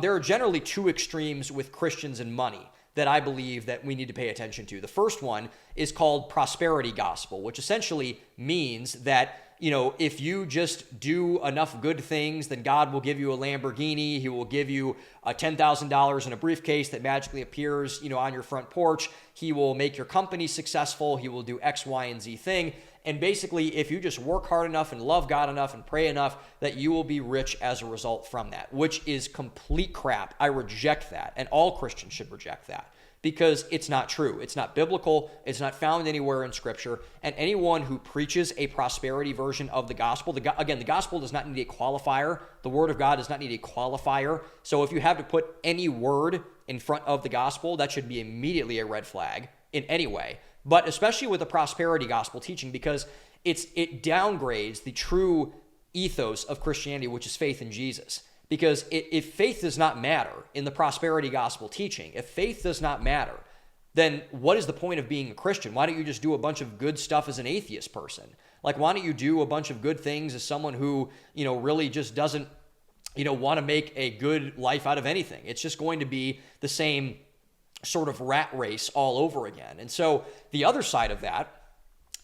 there are generally two extremes with Christians and money that I believe that we need to pay attention to. The first one is called prosperity gospel, which essentially means that, if you just do enough good things, then God will give you a Lamborghini. He will give you $10,000 in a briefcase that magically appears, on your front porch. He will make your company successful. He will do X, Y, and Z thing. And basically, if you just work hard enough and love God enough and pray enough, that you will be rich as a result from that, which is complete crap. I reject that, and all Christians should reject that, because it's not true. It's not biblical. It's not found anywhere in Scripture. And anyone who preaches a prosperity version of the gospel, the gospel does not need a qualifier. The Word of God does not need a qualifier. So if you have to put any word in front of the gospel, that should be immediately a red flag in any way. But especially with the prosperity gospel teaching, because it downgrades the true ethos of Christianity, which is faith in Jesus. Because if faith does not matter in the prosperity gospel teaching, if faith does not matter, then what is the point of being a Christian? Why don't you just do a bunch of good stuff as an atheist person? Like, why don't you do a bunch of good things as someone who, really just doesn't, want to make a good life out of anything? It's just going to be the same sort of rat race all over again. And so the other side of that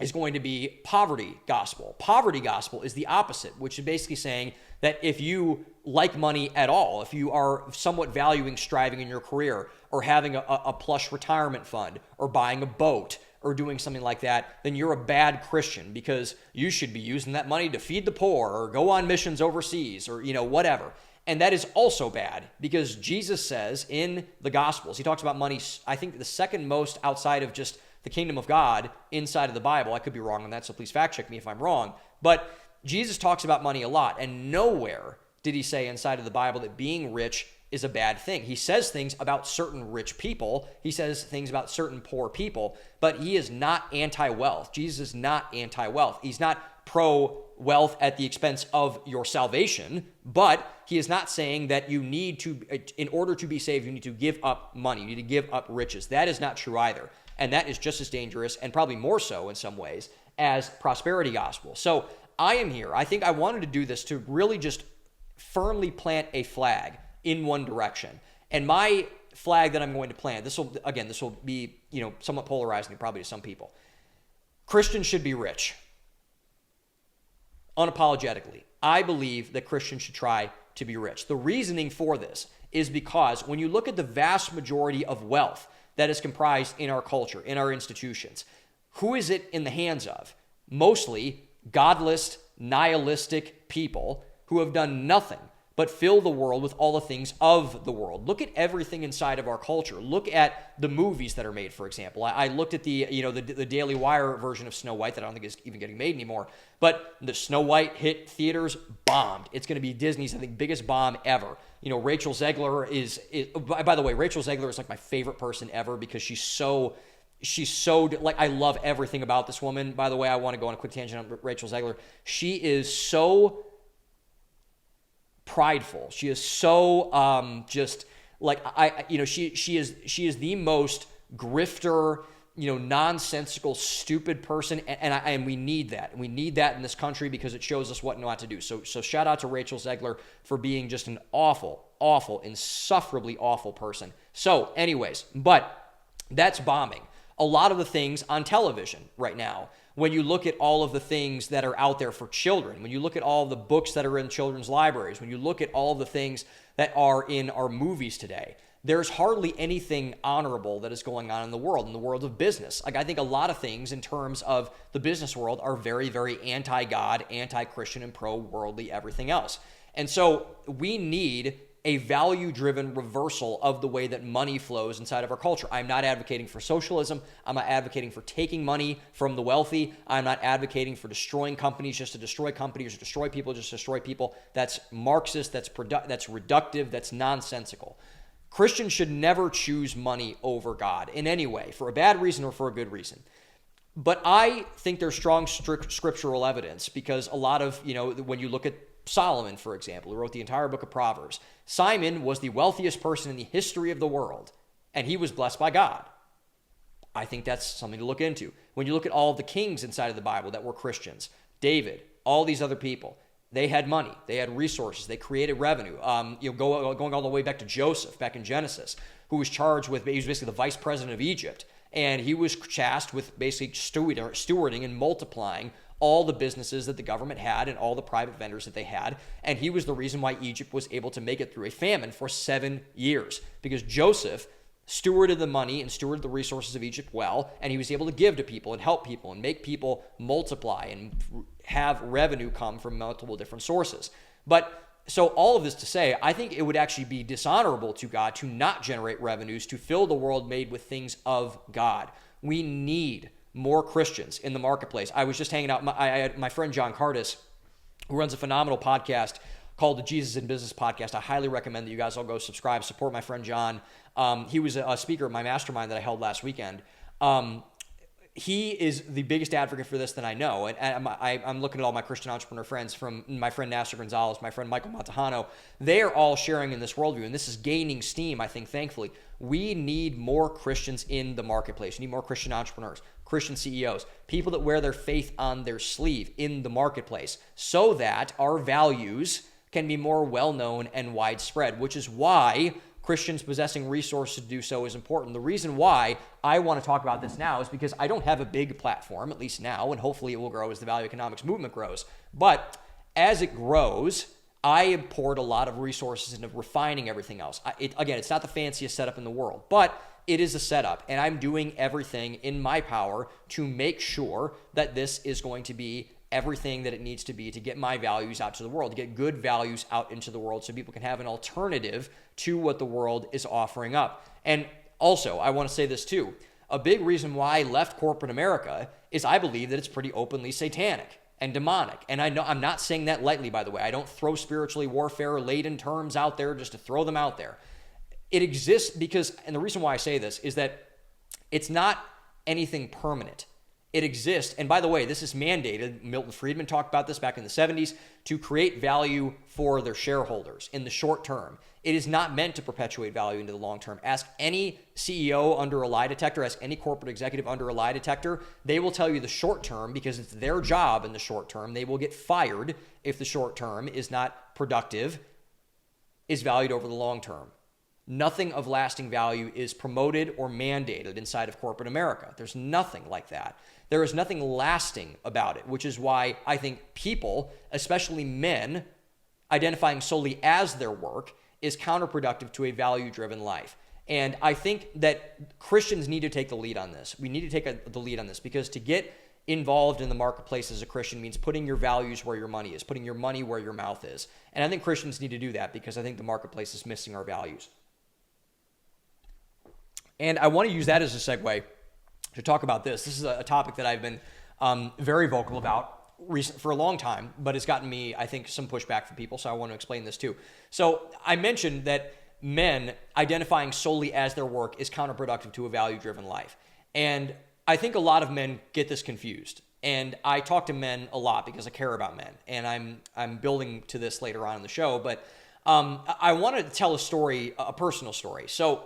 is going to be poverty gospel. Poverty gospel is the opposite, which is basically saying that if you like money at all, if you are somewhat valuing striving in your career, or having a plush retirement fund, or buying a boat, or doing something like that, then you're a bad Christian, because you should be using that money to feed the poor, or go on missions overseas, or whatever. And that is also bad, because Jesus says in the Gospels, he talks about money, I think the second most outside of just the kingdom of God inside of the Bible. I could be wrong on that, so please fact check me if I'm wrong. But Jesus talks about money a lot, and nowhere did he say inside of the Bible that being rich is a bad thing. He says things about certain rich people. He says things about certain poor people, but he is not anti-wealth. Jesus is not anti-wealth. He's not pro-wealth at the expense of your salvation, but he is not saying that you need to, in order to be saved, you need to give up money. You need to give up riches. That is not true either. And that is just as dangerous, and probably more so in some ways, as prosperity gospel. So I am here. I think I wanted to do this to really just firmly plant a flag in one direction. And my flag that I'm going to plant. This will be, somewhat polarizing probably to some people. Christians should be rich. Unapologetically. I believe that Christians should try to be rich. The reasoning for this is because when you look at the vast majority of wealth that is comprised in our culture, in our institutions, who is it in the hands of? Mostly godless, nihilistic people who have done nothing but fill the world with all the things of the world. Look at everything inside of our culture. Look at the movies that are made, for example. I looked at the Daily Wire version of Snow White that I don't think is even getting made anymore. But the Snow White hit theaters, bombed. It's going to be Disney's, I think, biggest bomb ever. Rachel Zegler is by the way, Rachel Zegler is like my favorite person ever because she's so like, I love everything about this woman. By the way, I want to go on a quick tangent on Rachel Zegler. She is so prideful. She is so just like she is the most grifter, nonsensical, stupid person, and we need that. We need that in this country because it shows us what not to do. So shout out to Rachel Zegler for being just an awful, insufferably awful person. So, anyways, but that's bombing. A lot of the things on television right now, when you look at all of the things that are out there for children, when you look at all of the books that are in children's libraries, when you look at all of the things that are in our movies today, there's hardly anything honorable that is going on in the world of business. Like, I think a lot of things in terms of the business world are very, very anti-God, anti-Christian, and pro-worldly everything else. And so we need a value-driven reversal of the way that money flows inside of our culture. I'm not advocating for socialism. I'm not advocating for taking money from the wealthy. I'm not advocating for destroying companies just to destroy companies or destroy people just to destroy people. That's Marxist, that's reductive, that's nonsensical. Christians should never choose money over God in any way, for a bad reason or for a good reason. But I think there's strong scriptural evidence because a lot of, when you look at Solomon, for example, who wrote the entire book of Proverbs, Simon was the wealthiest person in the history of the world, and he was blessed by God. I think that's something to look into. When you look at all the kings inside of the Bible that were Christians, David, all these other people, they had money, they had resources, they created revenue. Going all the way back to Joseph, back in Genesis, who was charged with, he was basically the vice president of Egypt, and he was tasked with basically stewarding and multiplying all the businesses that the government had and all the private vendors that they had. And he was the reason why Egypt was able to make it through a famine for 7 years, because Joseph stewarded the money and stewarded the resources of Egypt well, and he was able to give to people and help people and make people multiply and have revenue come from multiple different sources. But so all of this to say, I think it would actually be dishonorable to God to not generate revenues to fill the world made with things of God. We need more Christians in the marketplace. I was just hanging out. I had my friend John Cardis, who runs a phenomenal podcast called the Jesus in Business Podcast. I highly recommend that you guys all go subscribe, support my friend John. He was a speaker at my mastermind that I held last weekend. He is the biggest advocate for this that I know. And I'm looking at all my Christian entrepreneur friends, from my friend Nasser Gonzalez, my friend Michael Montejano. They are all sharing in this worldview, and this is gaining steam, I think, thankfully. We need more Christians in the marketplace. We need more Christian entrepreneurs, Christian CEOs, people that wear their faith on their sleeve in the marketplace, so that our values can be more well-known and widespread, which is why Christians possessing resources to do so is important. The reason why I want to talk about this now is because I don't have a big platform, at least now, and hopefully it will grow as the value economics movement grows. But as it grows, I have poured a lot of resources into refining everything else. Again, it's not the fanciest setup in the world, but it is a setup, and I'm doing everything in my power to make sure that this is going to be everything that it needs to be to get my values out to the world, to get good values out into the world so people can have an alternative to what the world is offering up. And also, I want to say this too. A big reason why I left corporate America is I believe that it's pretty openly satanic and demonic. And I know I'm not saying that lightly, by the way. I don't throw spiritually warfare-laden terms out there just to throw them out there. It exists because, and the reason why I say this is that it's not anything permanent. It exists, and by the way, this is mandated. Milton Friedman talked about this back in the 70s, to create value for their shareholders in the short term. It is not meant to perpetuate value into the long term. Ask any CEO under a lie detector, ask any corporate executive under a lie detector, they will tell you the short term, because it's their job in the short term. They will get fired if the short term is not productive, is valued over the long term. Nothing of lasting value is promoted or mandated inside of corporate America. There's nothing like that. There is nothing lasting about it, which is why I think people, especially men, identifying solely as their work is counterproductive to a value-driven life. And I think that Christians need to take the lead on this. We need to take the lead on this, because to get involved in the marketplace as a Christian means putting your values where your money is, putting your money where your mouth is. And I think Christians need to do that, because I think the marketplace is missing our values. And I want to use that as a segue to talk about this. This is a topic that I've been very vocal about for a long time, but it's gotten me, I think, some pushback from people, so I want to explain this too. So I mentioned that men identifying solely as their work is counterproductive to a value-driven life. And I think a lot of men get this confused. And I talk to men a lot because I care about men, and I'm building to this later on in the show, but I want to tell a story, a personal story. So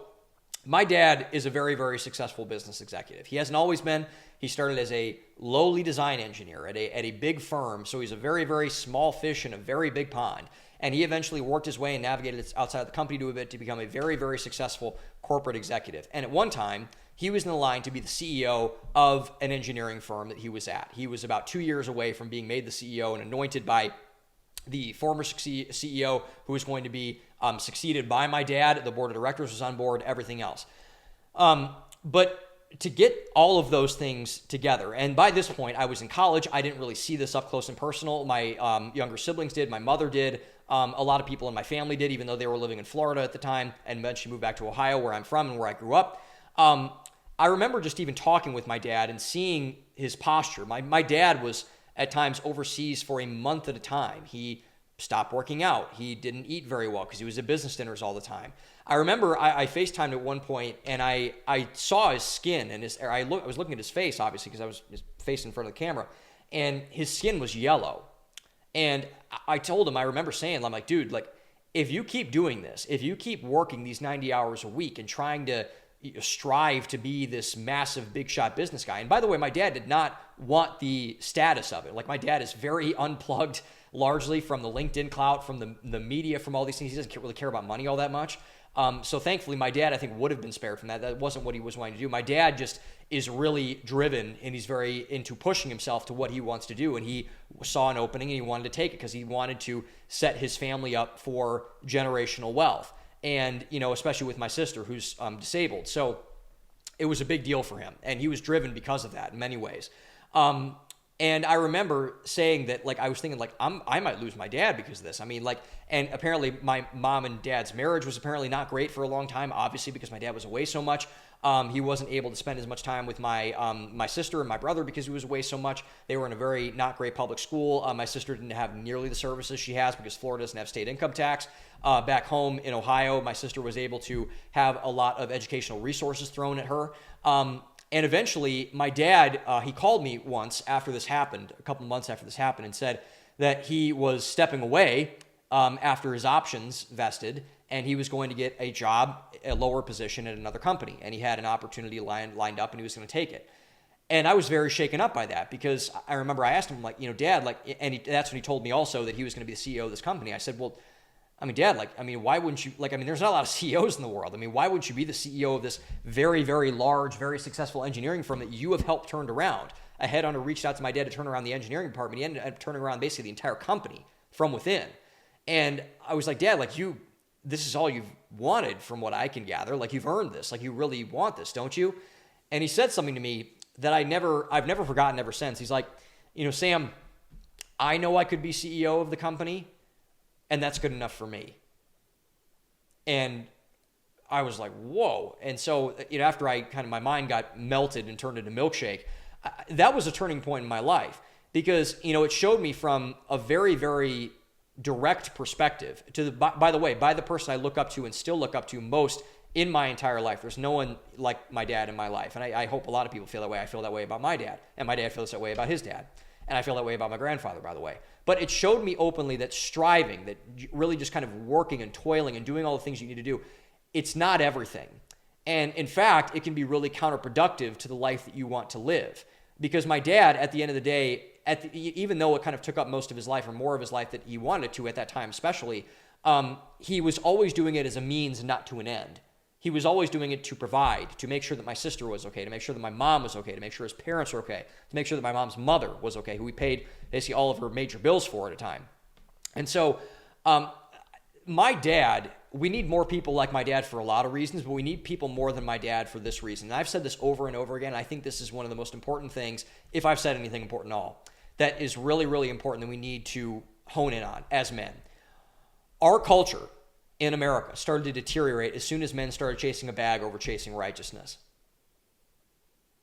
my dad is a very, very successful business executive. He hasn't always been. He started as a lowly design engineer at a big firm, so he's a very, very small fish in a very big pond. And he eventually worked his way and navigated outside of the company to a bit to become a very, very successful corporate executive. And at one time, he was in the line to be the CEO of an engineering firm that he was at. He was about 2 years away from being made the CEO and anointed by the former CEO, who was going to be succeeded by my dad. The board of directors was on board, everything else. But to get all of those things together, and by this point, I was in college. I didn't really see this up close and personal. My younger siblings did. My mother did. A lot of people in my family did, even though they were living in Florida at the time, and eventually moved back to Ohio, where I'm from and where I grew up. I remember just even talking with my dad and seeing his posture. My dad was at times overseas for a month at a time. He stopped working out. He didn't eat very well because he was at business dinners all the time. I remember I FaceTimed at one point, and I saw his skin, and I was looking at his face, obviously, because I was his face in front of the camera, and his skin was yellow. And I told him, I remember saying, I'm like, dude, like, if you keep doing this, if you keep working these 90 hours a week and trying to strive to be this massive big shot business guy. And by the way, my dad did not want the status of it. Like, my dad is very unplugged largely from the LinkedIn clout, from the media, from all these things. He doesn't really care about money all that much. So thankfully, my dad, I think, would have been spared from that. That wasn't what he was wanting to do. My dad just is really driven, and he's very into pushing himself to what he wants to do. And he saw an opening, and he wanted to take it because he wanted to set his family up for generational wealth. And, you know, especially with my sister, who's disabled. So it was a big deal for him. And he was driven because of that in many ways. And I remember saying that, like, I was thinking, like, I might lose my dad because of this. I mean, like, and apparently my mom and dad's marriage was apparently not great for a long time, obviously, because my dad was away so much. He wasn't able to spend as much time with my sister and my brother because he was away so much. They were in a very not great public school. My sister didn't have nearly the services she has because Florida doesn't have state income tax. Back home in Ohio, my sister was able to have a lot of educational resources thrown at her. And eventually, my dad, he called me once after this happened, a couple months after this happened, and said that he was stepping away after his options vested, and he was going to get a job, a lower position at another company. And he had an opportunity lined up, and he was going to take it. And I was very shaken up by that, because I remember I asked him, like, you know, Dad, like, and that's when he told me also that he was going to be the CEO of this company. I said, well, I mean, Dad, like, I mean, why wouldn't you, like, I mean, there's not a lot of CEOs in the world. I mean, why wouldn't you be the CEO of this very, very large, very successful engineering firm that you have helped turn around? A headhunter reached out to my dad to turn around the engineering department. He ended up turning around basically the entire company from within. And I was like, Dad, like, this is all you've wanted from what I can gather. Like, you've earned this. Like, you really want this, don't you? And he said something to me that I've never forgotten ever since. He's like, you know, Sam, I know I could be CEO of the company, and that's good enough for me. And I was like, whoa. And so, you know, after my mind got melted and turned into milkshake, that was a turning point in my life, because, you know, it showed me from a very, very direct perspective to by the way, by the person I look up to and still look up to most in my entire life. There's no one like my dad in my life. And I hope a lot of people feel that way. I feel that way about my dad, and my dad feels that way about his dad. And I feel that way about my grandfather, by the way. But it showed me openly that striving, that really just kind of working and toiling and doing all the things you need to do, it's not everything. And in fact, it can be really counterproductive to the life that you want to live. Because my dad, at the end of the day, even though it kind of took up most of his life, or more of his life that he wanted to at that time especially, he was always doing it as a means, not to an end. He was always doing it to provide, to make sure that my sister was okay, to make sure that my mom was okay, to make sure his parents were okay, to make sure that my mom's mother was okay, who we paid basically all of her major bills for at a time. And so my dad, we need more people like my dad for a lot of reasons, but we need people more than my dad for this reason. And I've said this over and over again. I think this is one of the most important things, if I've said anything important at all, that is really, really important that we need to hone in on as men. Our culture in America started to deteriorate as soon as men started chasing a bag over chasing righteousness.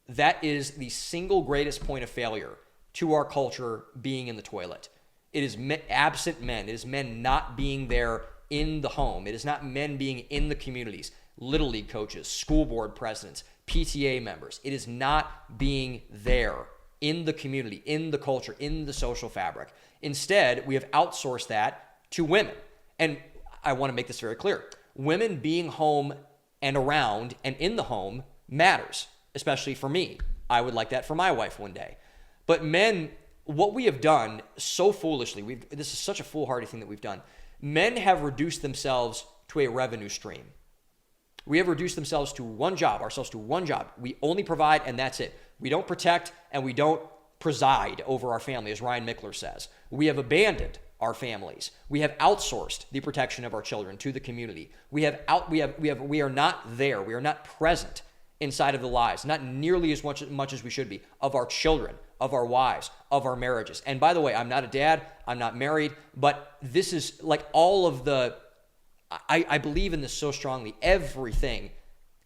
That is the single greatest point of failure to our culture being in the toilet. It is absent men. It is men not being there in the home. It is not men being in the communities, little league coaches, school board presidents, PTA members. It is not being there in the community, in the culture, in the social fabric. Instead, we have outsourced that to women. And I want to make this very clear. Women being home and around and in the home matters, especially for me. I would like that for my wife one day. But men, what we have done so foolishly, this is such a foolhardy thing that we've done. Men have reduced themselves to a revenue stream. We have reduced ourselves to one job. We only provide and that's it. We don't protect and we don't preside over our family, as Ryan Mickler says. We have abandoned our families. We have outsourced the protection of our children to the community. We are not there. We are not present inside of the lives, not nearly as much as we should be, of our children, of our wives, of our marriages. And by the way, I'm not a dad, I'm not married, but this is like all of the, I believe in this so strongly. Everything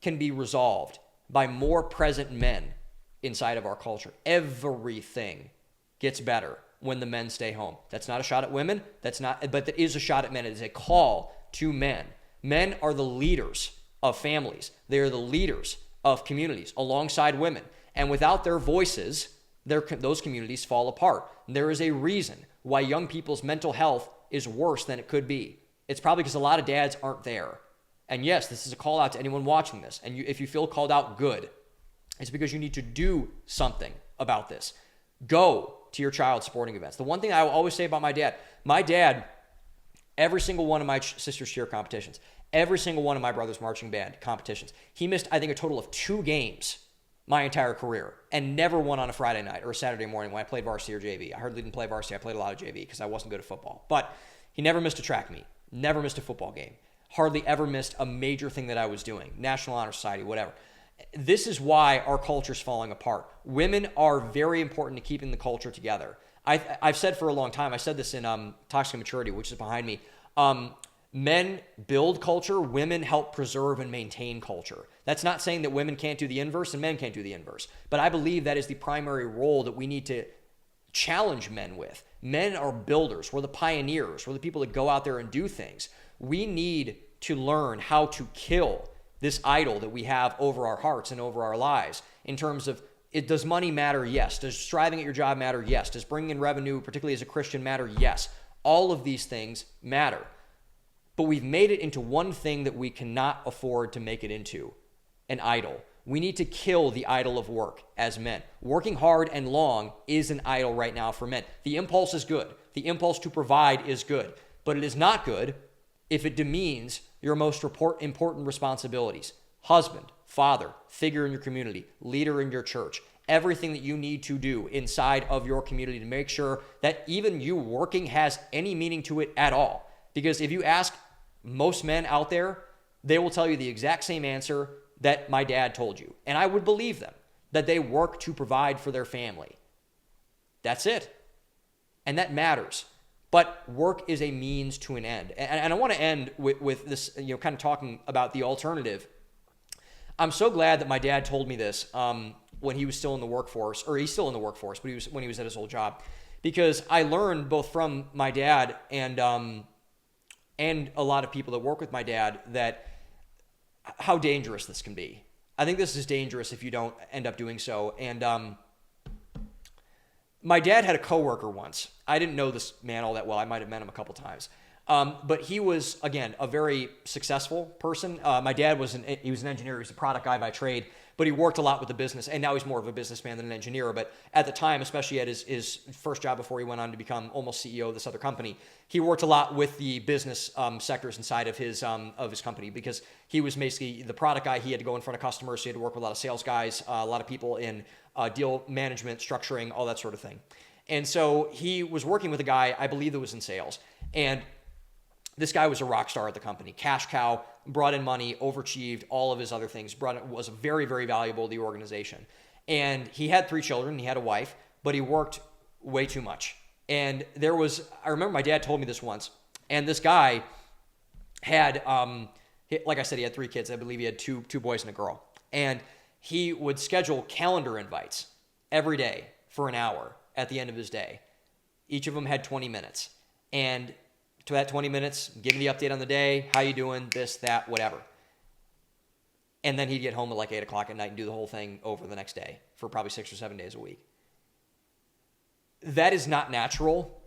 can be resolved by more present men inside of our culture. Everything gets better when the men stay home. That's not a shot at women. But that is a shot at men. It is a call to men. Men are the leaders of families. They are the leaders of communities alongside women. And without their voices, those communities fall apart. And there is a reason why young people's mental health is worse than it could be. It's probably because a lot of dads aren't there. And yes, this is a call out to anyone watching this. And if you feel called out, good. It's because you need to do something about this. Go to your child's sporting events. The one thing I will always say about my dad, every single one of my sister's cheer competitions, every single one of my brother's marching band competitions, he missed, I think, a total of 2 games my entire career and never won on a Friday night or a Saturday morning when I played varsity or JV. I hardly didn't play varsity. I played a lot of JV because I wasn't good at football. But he never missed a track meet, never missed a football game, hardly ever missed a major thing that I was doing, National Honor Society, whatever. This is why our culture's falling apart. Women are very important to keeping the culture together. I've said for a long time, I said this in Toxic Maturity, which is behind me, men build culture, women help preserve and maintain culture. That's not saying that women can't do the inverse and men can't do the inverse, but I believe that is the primary role that we need to challenge men with. Men are builders. We're the pioneers. We're the people that go out there and do things. We need to learn how to kill this idol that we have over our hearts and over our lives in terms of, does money matter? Yes. Does striving at your job matter? Yes. Does bringing in revenue, particularly as a Christian, matter? Yes. All of these things matter. But we've made it into one thing that we cannot afford to make it into, an idol. We need to kill the idol of work as men. Working hard and long is an idol right now for men. The impulse is good. The impulse to provide is good. But it is not good if it demeans your most important responsibilities. Husband, father, figure in your community, leader in your church. Everything that you need to do inside of your community to make sure that even you working has any meaning to it at all. Because if you ask most men out there, they will tell you the exact same answer that my dad told you. And I would believe them, that they work to provide for their family. That's it. And that matters. But work is a means to an end. And I want to end with this, kind of talking about the alternative. I'm so glad that my dad told me this when he was still in the workforce, or he's still in the workforce, but when he was at his old job. Because I learned both from my dad and a lot of people that work with my dad that how dangerous this can be. I think this is dangerous if you don't end up doing so. And my dad had a coworker once. I didn't know this man all that well. I might have met him a couple times. But he was, again, a very successful person. My dad he was an engineer. He was a product guy by trade, but he worked a lot with the business. And now he's more of a businessman than an engineer. But at the time, especially at his first job before he went on to become almost CEO of this other company, he worked a lot with the business sectors inside of his company, because he was basically the product guy. He had to go in front of customers. So he had to work with a lot of sales guys, a lot of people in deal management, structuring, all that sort of thing. And so he was working with a guy, I believe, that was in sales. And this guy was a rock star at the company, cash cow, brought in money, overachieved, all of his other things, was very, very valuable to the organization. And he had 3 children, he had a wife, but he worked way too much. And I remember my dad told me this once, and this guy had, like I said, he had 3 kids. I believe he had two boys and a girl. And he would schedule calendar invites every day for an hour at the end of his day. Each of them had 20 minutes. And to that 20 minutes, give me the update on the day, how you doing, this, that, whatever. And then he'd get home at like 8 o'clock at night and do the whole thing over the next day for probably 6 or 7 days a week. That is not natural.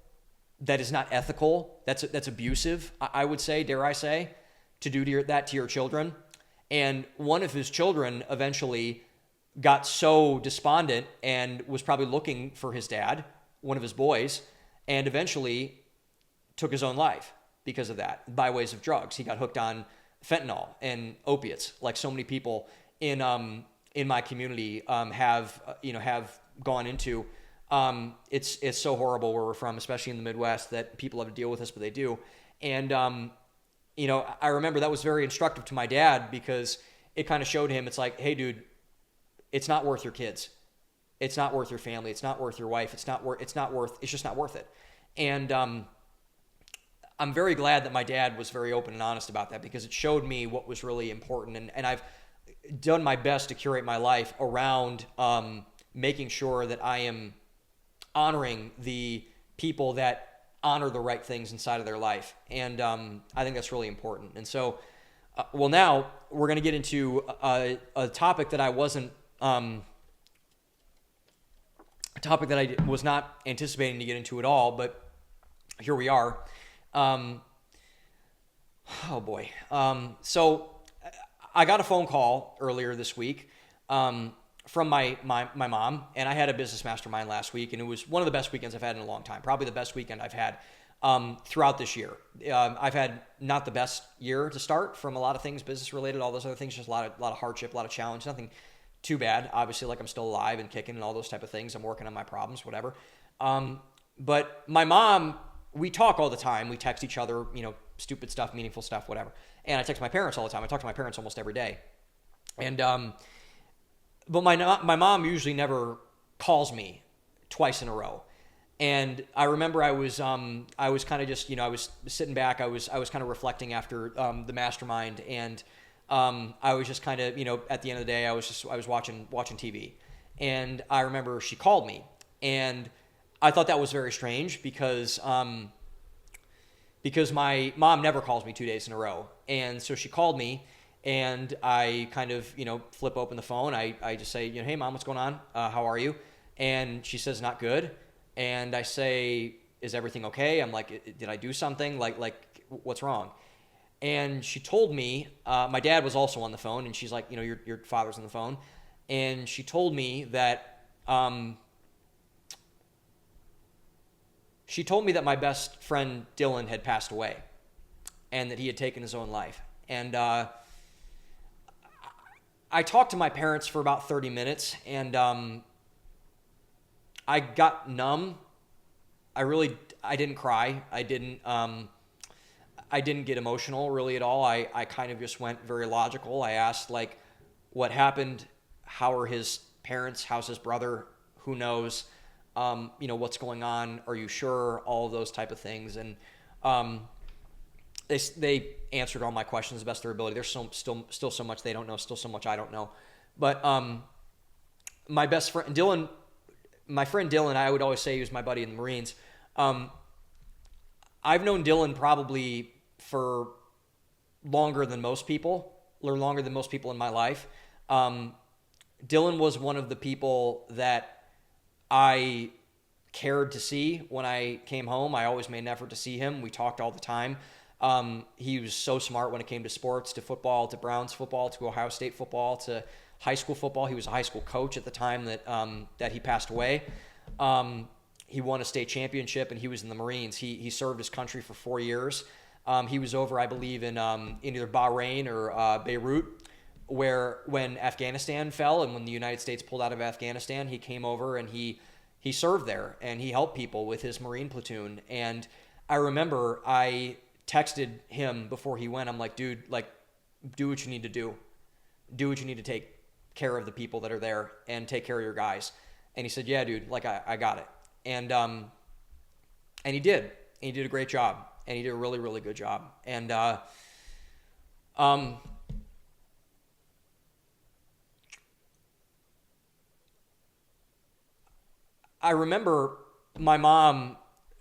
That is not ethical. That's abusive, I would say, dare I say, to do that to your children. And one of his children eventually got so despondent and was probably looking for his dad, one of his boys, and eventually took his own life because of that, by ways of drugs. He got hooked on fentanyl and opiates, like so many people in my community have gone into. It's so horrible where we're from, especially in the Midwest, that people have to deal with this, but they do. And I remember that was very instructive to my dad, because it kind of showed him, it's like, hey, dude, it's not worth your kids. It's not worth your family. It's not worth your wife. It's just not worth it. And I'm very glad that my dad was very open and honest about that, because it showed me what was really important. And I've done my best to curate my life around making sure that I am honoring the people that honor the right things inside of their life. And I think that's really important. And so, now we're going to get into a topic that I wasn't, a topic that I was not anticipating to get into at all, but here we are. Oh boy. So I got a phone call earlier this week from my mom, and I had a business mastermind last week, and it was one of the best weekends I've had in a long time, probably the best weekend I've had throughout this year. I've had not the best year to start from a lot of things, business related, all those other things, just a lot of hardship, a lot of challenge, nothing too bad. Obviously, like, I'm still alive and kicking and all those type of things. I'm working on my problems, whatever. But my mom, we talk all the time. We text each other, stupid stuff, meaningful stuff, whatever. And I text my parents all the time. I talk to my parents almost every day. And but my mom usually never calls me twice in a row. And I remember I was kind of just, I was sitting back. I was kind of reflecting after the mastermind, and I was just kind of, at the end of the day, I was watching TV, and I remember she called me, and I thought that was very strange because my mom never calls me 2 days in a row. And so she called me, and I kind of, flip open the phone. I just say, hey, Mom, what's going on? How are you? And she says, not good. And I say, is everything okay? I'm like, did I do something? Like what's wrong? And she told me, my dad was also on the phone, and she's like, your father's on the phone. And she told me that, my best friend Dylan had passed away, and that he had taken his own life. And I talked to my parents for about 30 minutes, and I got numb. I didn't cry. I didn't get emotional really at all. I kind of just went very logical. I asked, like, what happened? How are his parents? How's his brother? Who knows? What's going on? Are you sure? All of those type of things. And they answered all my questions to the best of their ability. There's still so much they don't know, still so much I don't know. But my best friend Dylan, I would always say he was my buddy in the Marines. I've known Dylan probably for longer than most people in my life. Dylan was one of the people that I cared to see when I came home. I always made an effort to see him. We talked all the time. He was so smart when it came to sports, to football, to Browns football, to Ohio State football, to high school football. He was a high school coach at the time that he passed away. He won a state championship, and he was in the Marines. He served his country for 4 years. He was over, I believe, in either Bahrain or Beirut, where when Afghanistan fell and when the United States pulled out of Afghanistan, he came over and he served there, and he helped people with his Marine platoon. And I remember I texted him before he went. I'm like, dude, like, do what you need to do. Do what you need to take care of the people that are there and take care of your guys. And he said, yeah, dude, like, I got it. And he did. And he did a great job. And he did a really, really good job. And I remember my mom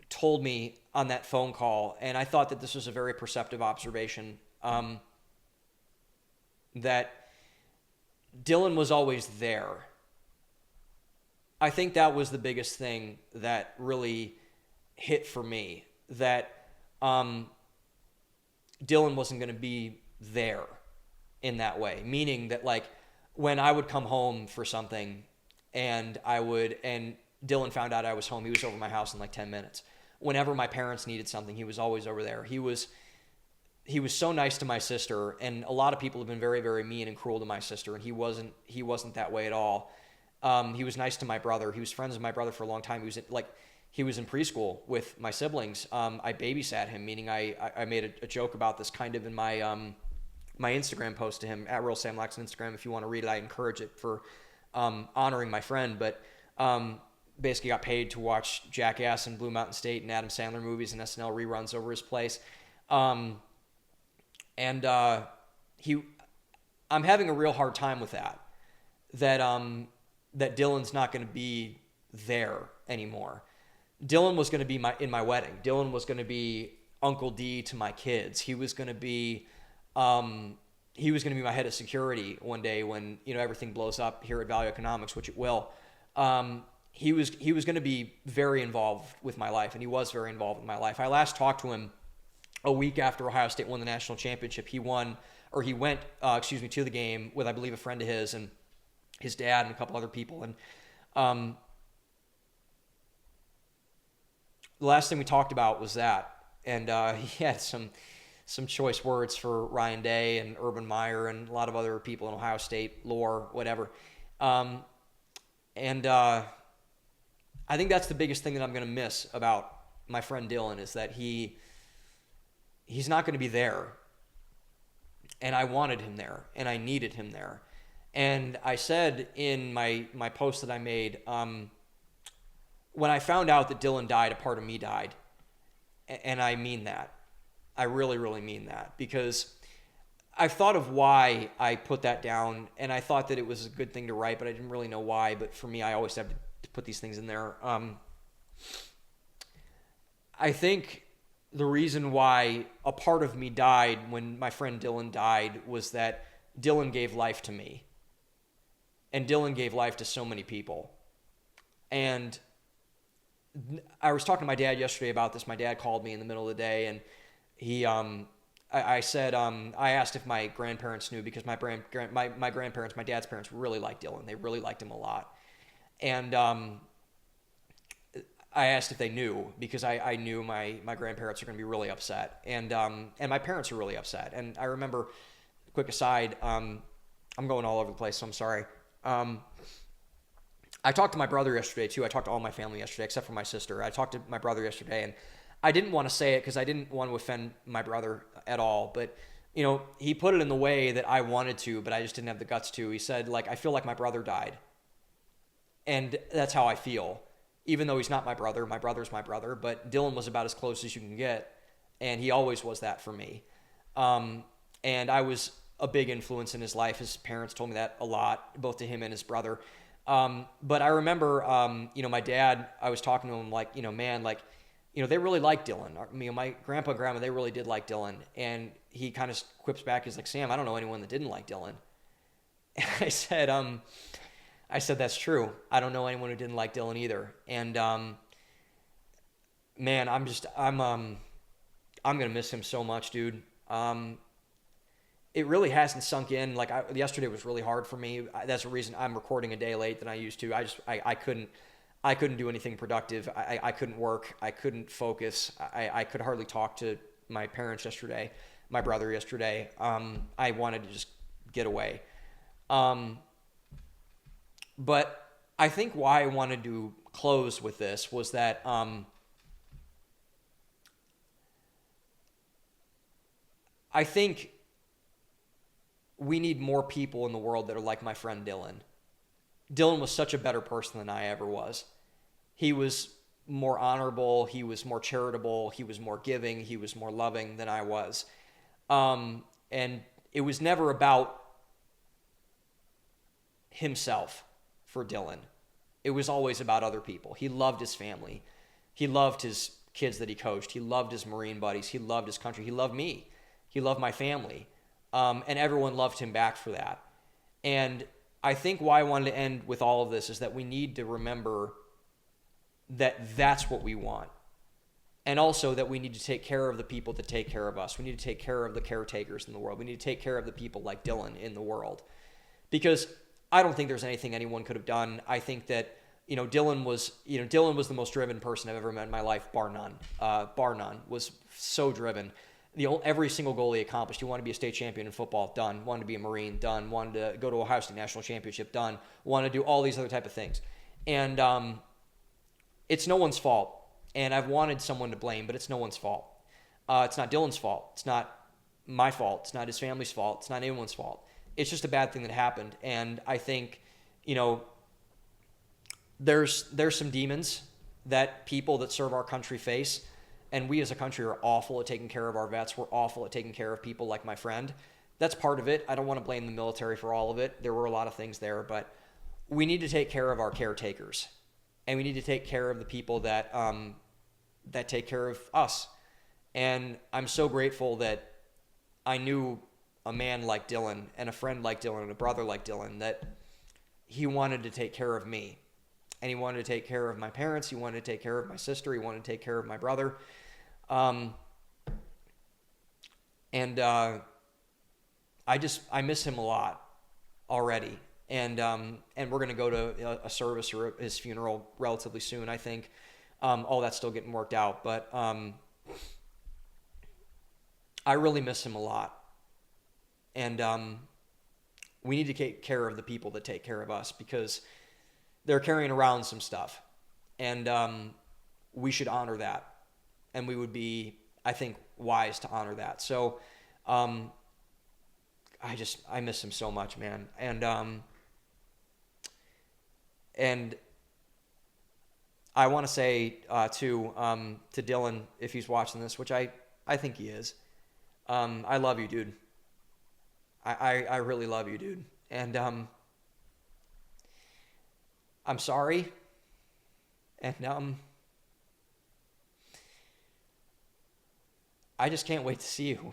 told me on that phone call, and I thought that this was a very perceptive observation, that Dylan was always there. I think that was the biggest thing that really hit for me, that Dylan wasn't going to be there in that way, meaning that, like, when I would come home for something and Dylan found out I was home, he was over my house in like 10 minutes. Whenever my parents needed something, he was always over there. He was so nice to my sister, and a lot of people have been very, very mean and cruel to my sister, and he wasn't that way at all. He was nice to my brother. He was friends with my brother for a long time. He was in preschool with my siblings. I babysat him, meaning I made a joke about this kind of in my my Instagram post to him, at Real Sam Lax on Instagram. If you want to read it, I encourage it for honoring my friend. But basically got paid to watch Jackass and Blue Mountain State and Adam Sandler movies and SNL reruns over his place. I'm having a real hard time with that Dylan's not going to be there anymore. Dylan was going to be in my wedding. Dylan was going to be Uncle D to my kids. He was going to be my head of security one day when, everything blows up here at Value Economics, which it will. He was going to be very involved with my life, and he was very involved with my life. I last talked to him a week after Ohio State won the national championship. He went to the game with, I believe, a friend of his and his dad and a couple other people. And the last thing we talked about was that. And he had some choice words for Ryan Day and Urban Meyer and a lot of other people in Ohio State, lore, whatever. I think that's the biggest thing that I'm going to miss about my friend Dylan, is that he's not going to be there. And I wanted him there, and I needed him there. And I said in my post that I made, when I found out that Dylan died, a part of me died. And I mean that. I really, really mean that. Because I've thought of why I put that down, and I thought that it was a good thing to write, but I didn't really know why. But for me, I always have to put these things in there. I think the reason why a part of me died when my friend Dylan died was that Dylan gave life to me. And Dylan gave life to so many people. And I was talking to my dad yesterday about this. My dad called me in the middle of the day, and I said, I asked if my grandparents knew, because my grandparents, my dad's parents, really liked Dylan. They really liked him a lot. And I asked if they knew, because I knew my grandparents are going to be really upset. And my parents are really upset. And I remember, quick aside, I'm going all over the place, so I'm sorry. I talked to my brother yesterday too. I talked to all my family yesterday, except for my sister. I talked to my brother yesterday, and I didn't want to say it because I didn't want to offend my brother at all. But, he put it in the way that I wanted to, but I just didn't have the guts to. He said, like, I feel like my brother died. And that's how I feel. Even though he's not my brother's my brother, but Dylan was about as close as you can get. And he always was that for me. And I was a big influence in his life. His parents told me that a lot, both to him and his brother. But I remember, my dad, I was talking to him like, man, like, they really liked Dylan. My grandpa and grandma, they really did like Dylan. And he kind of quips back, he's like, Sam, I don't know anyone that didn't like Dylan. And I said, that's true. I don't know anyone who didn't like Dylan either. And man, I'm gonna miss him so much, dude. It really hasn't sunk in. Like yesterday was really hard for me. That's the reason I'm recording a day late than I used to. I couldn't do anything productive. I couldn't work. I couldn't focus. I could hardly talk to my parents yesterday, my brother yesterday. I wanted to just get away. But I think why I wanted to close with this was that I think we need more people in the world that are like my friend Dylan. Dylan was such a better person than I ever was. He was more honorable. He was more charitable. He was more giving. He was more loving than I was. And it was never about himself for Dylan. It was always about other people. He loved his family. He loved his kids that he coached. He loved his Marine buddies. He loved his country. He loved me. He loved my family. And everyone loved him back for that. And I think why I wanted to end with all of this is that we need to remember that that's what we want. And also that we need to take care of the people that take care of us. We need to take care of the caretakers in the world. We need to take care of the people like Dylan in the world. Because I don't think there's anything anyone could have done. I think that, Dylan was the most driven person I've ever met in my life, bar none. Bar none. Was so driven. Every single goal he accomplished. He wanted to be a state champion in football, done. Wanted to be a Marine, done. Wanted to go to Ohio State National Championship, done. Wanted to do all these other type of things. And it's no one's fault. And I've wanted someone to blame, but it's no one's fault. It's not Dylan's fault. It's not my fault. It's not his family's fault. It's not anyone's fault. It's just a bad thing that happened. And I think, there's some demons that people that serve our country face. And we as a country are awful at taking care of our vets. We're awful at taking care of people like my friend. That's part of it. I don't want to blame the military for all of it. There were a lot of things there, but we need to take care of our caretakers. And we need to take care of the people that take care of us. And I'm so grateful that I knew a man like Dylan and a friend like Dylan and a brother like Dylan, that he wanted to take care of me. And he wanted to take care of my parents. He wanted to take care of my sister. He wanted to take care of my brother. I miss him a lot already. And we're going to go to a service or his funeral relatively soon, I think. All that's still getting worked out. But I really miss him a lot. And we need to take care of the people that take care of us, because they're carrying around some stuff. And we should honor that. And we would be, I think, wise to honor that. So I miss him so much, man. And I want to say to Dylan, if he's watching this, which I think he is, I love you, dude. I really love you, dude. And I'm sorry. And I just can't wait to see you.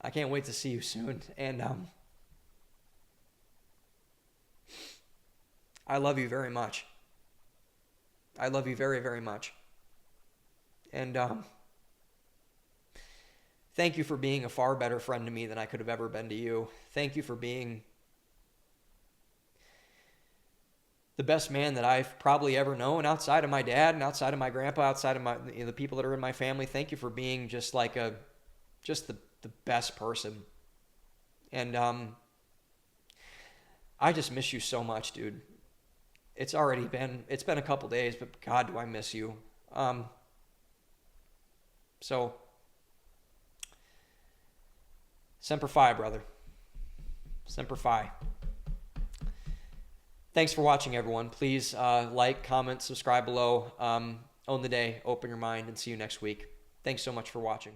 I can't wait to see you soon. And I love you very much. I love you very, very much. And thank you for being a far better friend to me than I could have ever been to you. Thank you for being the best man that I've probably ever known, outside of my dad and outside of my grandpa, outside of the people that are in my family. Thank you for being just like the best person. And I just miss you so much, dude. It's been a couple days, but God, do I miss you. So Semper Fi, brother. Semper Fi. Thanks for watching, everyone. Please like, comment, subscribe below. Own the day, open your mind, and see you next week. Thanks so much for watching.